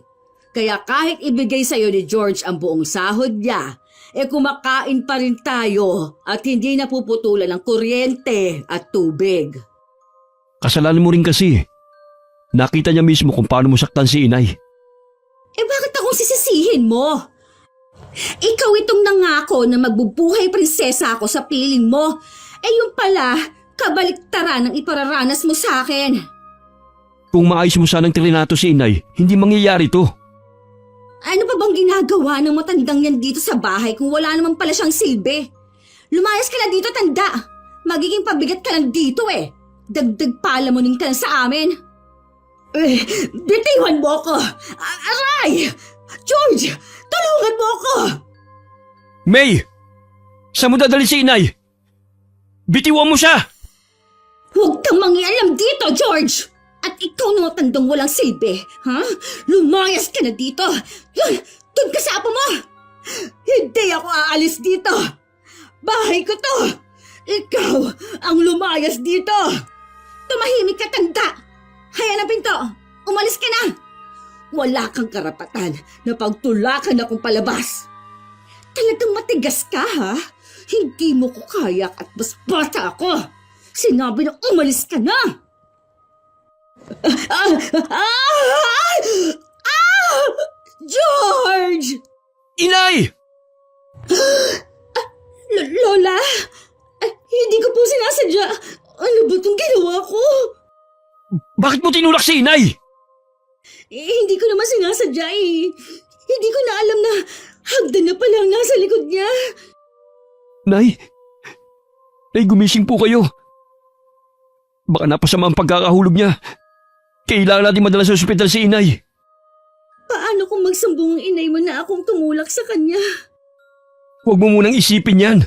Kaya kahit ibigay sa'yo ni George ang buong sahod niya, kumakain pa rin tayo at hindi napuputulan ng kuryente at tubig. Kasalanan mo rin kasi. Nakita niya mismo kung paano mo saktan si inay. Bakit akong sisisihin mo? Ikaw itong nangako na magbubuhay prinsesa ako sa piling mo. Yung pala, kabaliktaran ang ipararanas mo sa akin. Kung maayos mo sanang trinato si inay, hindi mangyayari to. Ano pa bang ginagawa ng matandang yan dito sa bahay kung wala naman pala siyang silbi? Lumayas ka na dito, tanda. Magiging pabigat ka lang dito Dagdag palamunin ka lang sa amin. Bitiwan mo ako! Aray! George! Tulungan mo ako! May! Saan mo dadali si inay? Bitiwan mo siya! Huwag kang mangialam dito, George! At ikaw na matandang walang silbi, ha? Lumayas ka na dito! Doon ka sa apo mo! Hindi ako aalis dito! Bahay ko to! Ikaw ang lumayas dito! Tumahimik ka, tanda! Hayan ang pinto! Umalis ka na! Wala kang karapatan na pagtulakan akong palabas! Talagang matigas ka, ha? Hindi mo ko kaya at mas bata ako! Sinabi na umalis ka na! George! Inay! Lola? Hindi ko po sinasadya. Ano ba itong ginawa ko? Bakit mo tinulak si inay? Hindi ko naman sinasadya Hindi ko na alam na hagdan na pala ang nasa likod niya. Nay? Nay, gumising po kayo. Baka napasama ang pagkakahulog niya. Kailangan natin madala sa ospital si inay. Paano kung magsumbong ang inay mo na akong tumulak sa kanya? Huwag mo munang isipin yan.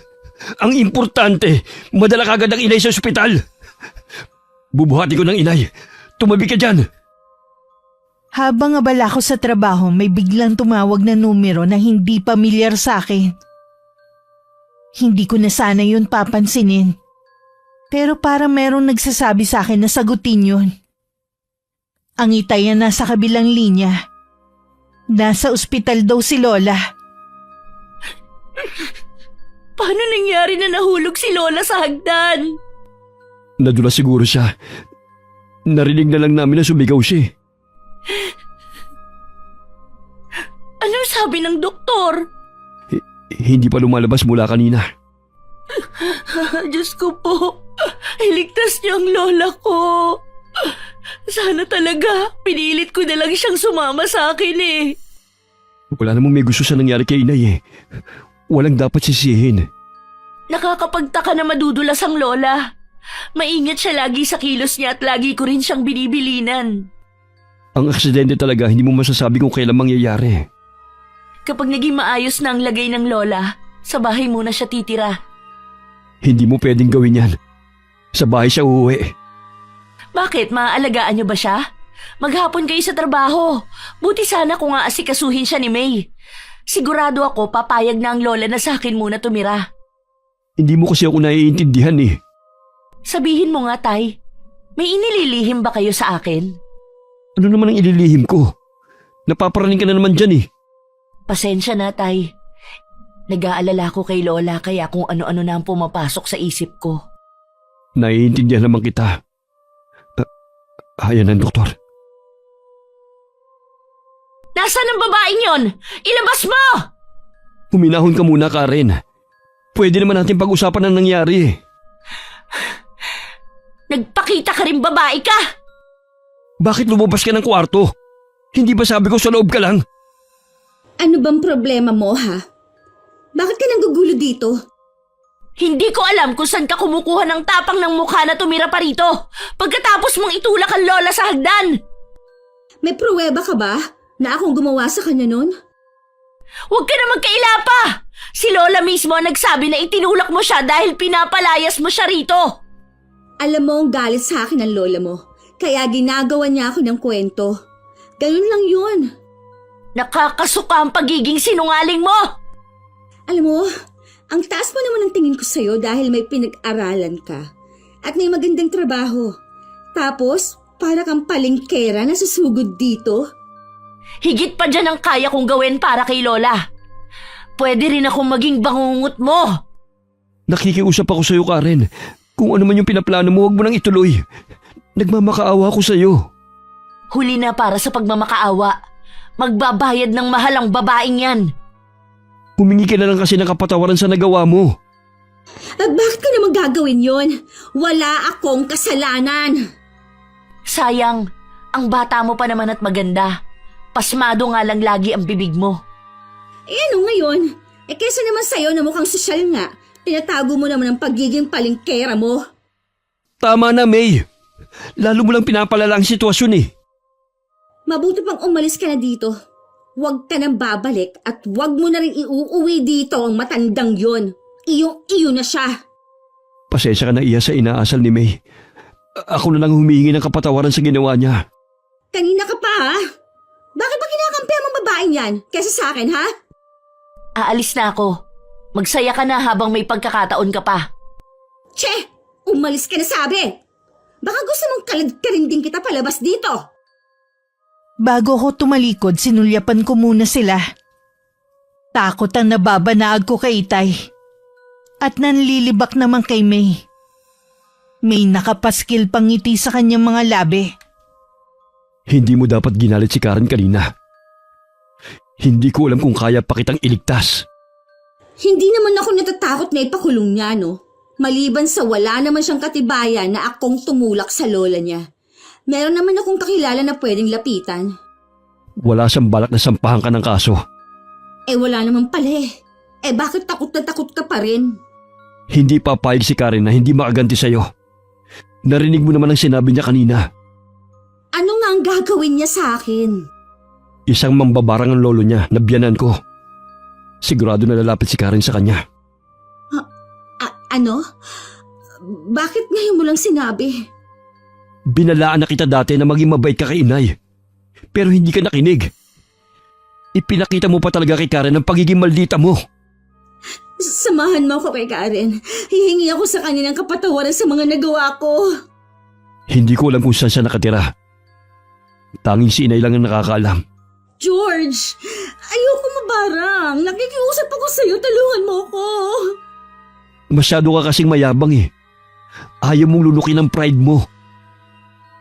Ang importante, madala kagad ang inay sa ospital. Bubuhati ko ng inay. Tumabi ka dyan. Habang abala ko sa trabaho, may biglang tumawag na numero na hindi pamilyar sa akin. Hindi ko na sana yun papansinin. Pero parang merong nagsasabi sa akin na sagutin yun. Ang itayan nasa kabilang linya. Nasa ospital daw si Lola. Paano nangyari na nahulog si Lola sa hagdan? Nadula siguro siya. Narinig na lang namin na sumigaw siya. Anong sabi ng doktor? Hindi pa lumalabas mula kanina. Diyos ko po, iligtas niyo ang lola ko. Sana talaga, pinilit ko na lang siyang sumama sa akin Wala namang may gusto sa nangyari kay inay Walang dapat sisihin. Nakakapagtaka na madudulas ang lola. Maingat siya lagi sa kilos niya at lagi ko rin siyang binibilinan. Ang aksidente talaga hindi mo masasabi kung kailan mangyayari. Kapag naging maayos na ang lagay ng lola, sa bahay muna siya titira. Hindi mo pwedeng gawin yan. Sa bahay siya uuwi. Bakit? Maaalagaan niyo ba siya? Maghapon kayo sa trabaho. Buti sana kung aasikasuhin siya ni May. Sigurado ako papayag na ang lola na sa akin muna tumira. Hindi mo kasi ako naiintindihan eh. Sabihin mo nga, Tay. May inililihim ba kayo sa akin? Ano naman ang ililihim ko? Napaparaning ka na naman dyan eh. Pasensya na, Tay. Nag-aalala ko kay Lola kaya kung ano-ano na ang pumapasok sa isip ko. Naiintindihan naman kita. Ayan ang doktor. Nasaan ang babaeng yon? Ilabas mo! Huminahon ka muna, Karen. Pwede naman natin pag-usapan ang nangyari. Nagpakita ka rin babae ka! Bakit lumabas ka ng kwarto? Hindi ba sabi ko sa loob ka lang? Ano bang problema mo, ha? Bakit ka nanggugulo dito? Hindi ko alam kung saan ka kumukuha ng tapang ng mukha na tumira pa rito pagkatapos mong itulak ang lola sa hagdan. May pruweba ka ba na akong gumawa sa kanya nun? Huwag ka na magkailapa! Si Lola mismo ang nagsabi na itinulak mo siya dahil pinapalayas mo siya rito. Alam mo ang galit sa akin ng lola mo, kaya ginagawa niya ako ng kwento. Ganun lang yun. Nakakasuka ang pagiging sinungaling mo! Alam mo, ang taas mo naman ang tingin ko sa'yo dahil may pinag-aralan ka at may magandang trabaho. Tapos, para kang palengkera na susugod dito. Higit pa dyan ang kaya kong gawin para kay Lola. Pwede rin akong maging bangungot mo. Nakikiusap ako sa'yo, Karen. Kung ano man yung pinaplano mo, huwag mo nang ituloy. Nagmamakaawa ako sa'yo. Huli na para sa pagmamakaawa. Magbabayad ng mahal ang babaeng yan. Humingi ka na lang kasi ng kapatawaran sa nagawa mo. At bakit ko naman gagawin yon? Wala akong kasalanan. Sayang, ang bata mo pa naman at maganda. Pasmado nga lang lagi ang bibig mo. Eh ano ngayon? Kesa naman sa'yo na mukhang sosyal nga, tinatago mo naman ang pagiging palengkera mo. Tama na, May. Lalo mo lang pinapalala ang sitwasyon eh. Mabuti pang umalis ka na dito. Huwag ka nang babalik at huwag mo na rin iuuwi dito ang matandang yon. Iyong-iyo na siya. Pasensya ka na iya sa inaasal ni May. Ako na lang humihingi ng kapatawaran sa ginawa niya. Kanina ka pa ha? Bakit ba kinakampi ang babaeng yan kesa sa akin ha? Aalis na ako. Magsaya ka na habang may pagkakataon ka pa. Che! Umalis ka na sabi! Baka gusto mong kalad ka rin din kita palabas dito. Bago ko tumalikod, sinulyapan ko muna sila. Takot ang nababanaag ko kay Itay. At nanlilibak naman kay May. May nakapaskil pang ngiti sa kanyang mga labi. Hindi mo dapat ginalit si Karen kanina. Hindi ko alam kung kaya pa kitang iligtas. Hindi naman ako natatakot na ipakulong niya, no? Maliban sa wala naman siyang katibayan na akong tumulak sa lola niya. Meron naman akong kakilala na pwedeng lapitan. Wala siyang balak na sampahan ka ng kaso. Eh wala naman pala eh. Eh bakit takot na takot ka pa rin? Hindi papayag si Karen na hindi makaganti sa'yo. Narinig mo naman ang sinabi niya kanina. Ano nga ang gagawin niya sa akin? Isang mambabarang ang lolo niya, nabiyanan ko. Sigurado na lalapit si Karen sa kanya. Ano? Bakit ngayon mo lang sinabi? Binalaan na kita dati na maging mabait ka kay inay. Pero hindi ka nakinig. Ipinakita mo pa talaga kay Karen ang pagiging maldita mo. Samahan mo ako kay Karen. Hihingi ako sa kanya ng kapatawaran sa mga nagawa ko. Hindi ko alam kung saan siya nakatira. Tanging si inay lang ang nakakaalam. George! Ayoko mabarang. Nakikiusap ako sa'yo. Tulungan mo ko. Masyado ka kasing mayabang eh. Ayaw mong lunukin ang pride mo.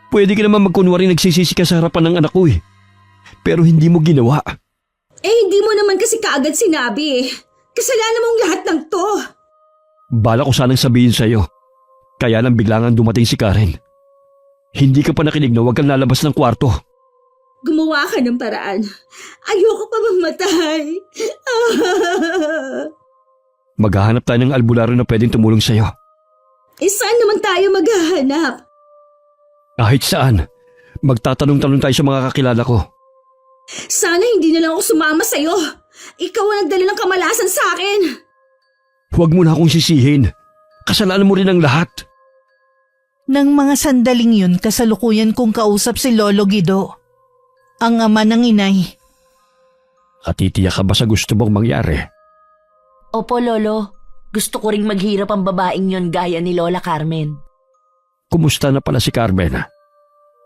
Pwede ka naman magkunwari nagsisisi ka sa harapan ng anak ko eh. Pero hindi mo ginawa. Eh hindi mo naman kasi kaagad sinabi eh. Kasalanan mong lahat ng to. Bala ko sanang sabihin sa'yo. Kaya lang biglangan dumating si Karen. Hindi ka pa nakinig na huwag kang lalabas ng kwarto. Gumawa ka ng paraan. Ayoko pa mamatay. Maghahanap tayo ng albularyo na pwedeng tumulong sa'yo. Eh saan naman tayo maghahanap? Kahit saan. Magtatanong-tanong tayo sa mga kakilala ko. Sana hindi na lang ako sumama sa'yo. Ikaw ang nagdala ng kamalasan sa akin. Huwag mo na akong sisihin. Kasalanan mo rin ang lahat. Nang mga sandaling yun, kasalukuyan kong kausap si Lolo Guido, ang ama ng inay. At titiyak ka ba sa gusto mong mangyari? Opo, Lolo. Gusto ko ring maghirap ang babaeng yon gaya ni Lola Carmen. Kumusta na pala si Carmen?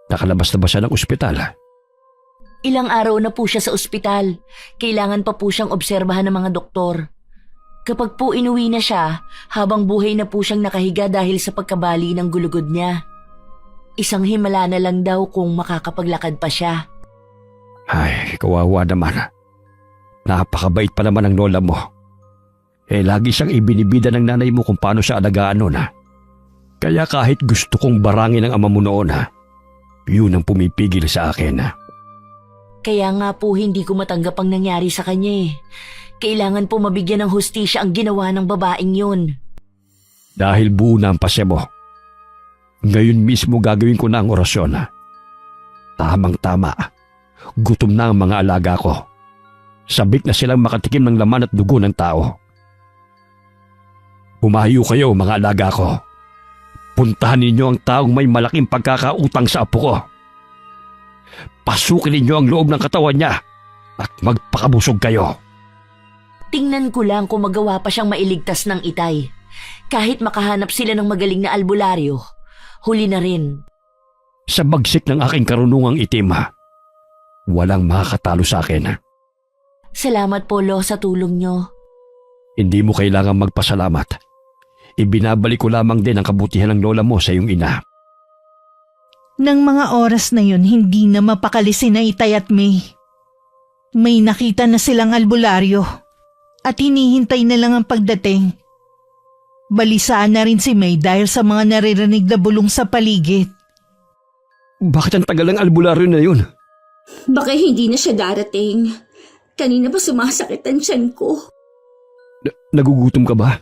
Nakalabas na ba siya ng ospital? Ilang araw na po siya sa ospital. Kailangan pa po siyang obserbahan ng mga doktor. Kapag po inuwi na siya, habang buhay na po siyang nakahiga dahil sa pagkabali ng gulugod niya. Isang himala na lang daw kung makakapaglakad pa siya. Ay, kawawa naman. Napakabait pa naman ang lola mo. Lagi siyang ibinibida ng nanay mo kung paano siya alagaan nun. Kaya kahit gusto kong barangin ang ama mo noon, yun ang pumipigil sa akin. Kaya nga po hindi ko matanggap ang nangyari sa kanya. Kailangan po mabigyan ng hustisya ang ginawa ng babaeng yun. Dahil buo na ang pasya mo, ngayon mismo gagawin ko na ang orasyon. Tamang-tama, gutom na ang mga alaga ko. Sabik na silang makatikim ng laman at dugo ng tao. Humayo kayo mga alaga ko. Puntahan ninyo ang taong may malaking pagkakautang sa apo ko. Pasukin ninyo ang loob ng katawan niya at magpakabusog kayo. Tingnan ko lang kung magawa pa siyang mailigtas ng itay. Kahit makahanap sila ng magaling na albularyo, huli na rin. Sa bagsik ng aking karunungang itim, walang makakatalo sa akin. Salamat po, Lo, sa tulong nyo. Hindi mo kailangang magpasalamat. Ibinabalik ko lamang din ang kabutihan ng lola mo sa iyong ina. Nang mga oras na yun, hindi na mapakali sina Itay at May. May nakita na silang albularyo at hinihintay na lang ang pagdating. Balisaan na rin si May dahil sa mga naririnig na bulong sa paligid. Bakit ang tagal ng albularyo na yun? Baka hindi na siya darating. Kanina pa sumasakit ang tiyan ko. Nagugutom ka ba?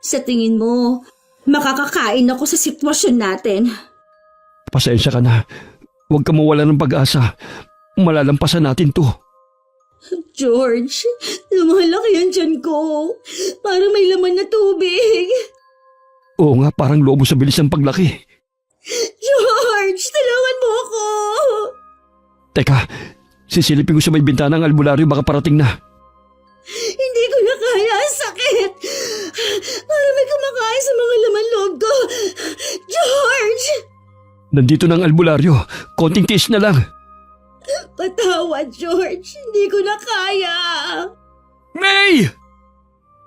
Sa tingin mo, makakakain ako sa sitwasyon natin. Pasensya ka na. Huwag ka mawala ng pag-asa. Malalampasan natin to. George, lumalaki ang tiyan ko. Parang may laman na tubig. Oo nga, parang lobo sa bilis ng paglaki. George, tulungan mo ako. Teka, sisilipin ko sa may bintana ng albularyo, baka parating na. Hindi ko na kaya ang sakit. Parang may kumakain sa mga laman loob ko. George! Nandito na ang albularyo. Konting tiis na lang. Patawad, George. Hindi ko na kaya. May!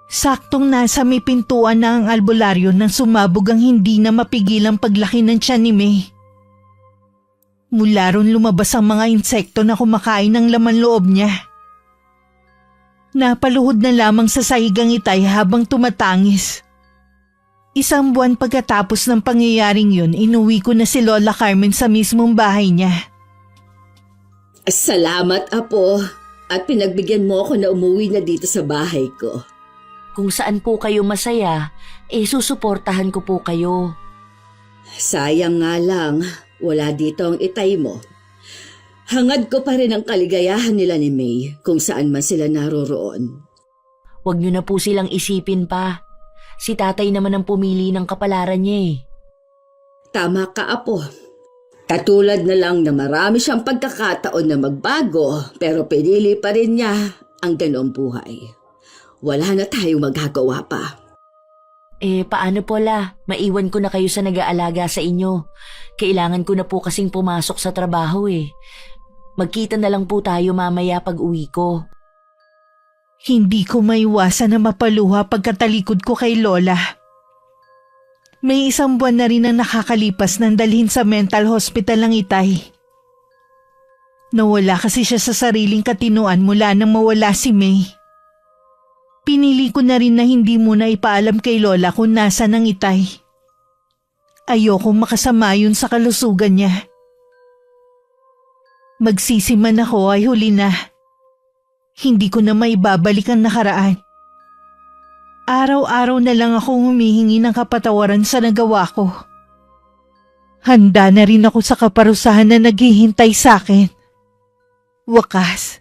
Saktong nasa may pintuan na ang albularyo nang sumabog ang hindi na mapigilang paglaki ng tiyan ni May. Mula ron lumabas ang mga insekto na kumakain ng laman loob niya. Napaluhod na lamang sa sahigang Itay habang tumatangis. Isang buwan pagkatapos ng pangyayaring yun, inuwi ko na si Lola Carmen sa mismong bahay niya. Salamat, Apo. At pinagbigyan mo ako na umuwi na dito sa bahay ko. Kung saan po kayo masaya, susuportahan ko po kayo. Sayang nga lang, wala dito ang Itay mo. Hangad ko pa rin ang kaligayahan nila ni May kung saan man sila naroroon. Huwag niyo na po silang isipin pa. Si tatay naman ang pumili ng kapalaran niya. Tama ka, Apo. Katulad na lang na marami siyang pagkakataon na magbago pero pinili pa rin niya ang ganoong buhay. Wala na tayong magagawa pa. Paano po la? Maiwan ko na kayo sa nag-aalaga sa inyo. Kailangan ko na po kasing pumasok sa trabaho Magkita na lang po tayo mamaya pag uwi ko. Hindi ko maiwasan na mapaluha pagkatalikod ko kay Lola. May isang buwan na rin ang nakakalipas nang dalhin sa mental hospital ng Itay. Nawala kasi siya sa sariling katinuan mula nang mawala si May. Pinili ko na rin na hindi muna ipaalam kay Lola kung nasaan ang Itay. Ayokong makasama yun sa kalusugan niya. Magsisiman ako ay huli na. Hindi ko na maibabalik ang nakaraan. Araw-araw na lang akong humihingi ng kapatawaran sa nagawa ko. Handa na rin ako sa kaparusahan na naghihintay sa akin. Wakas,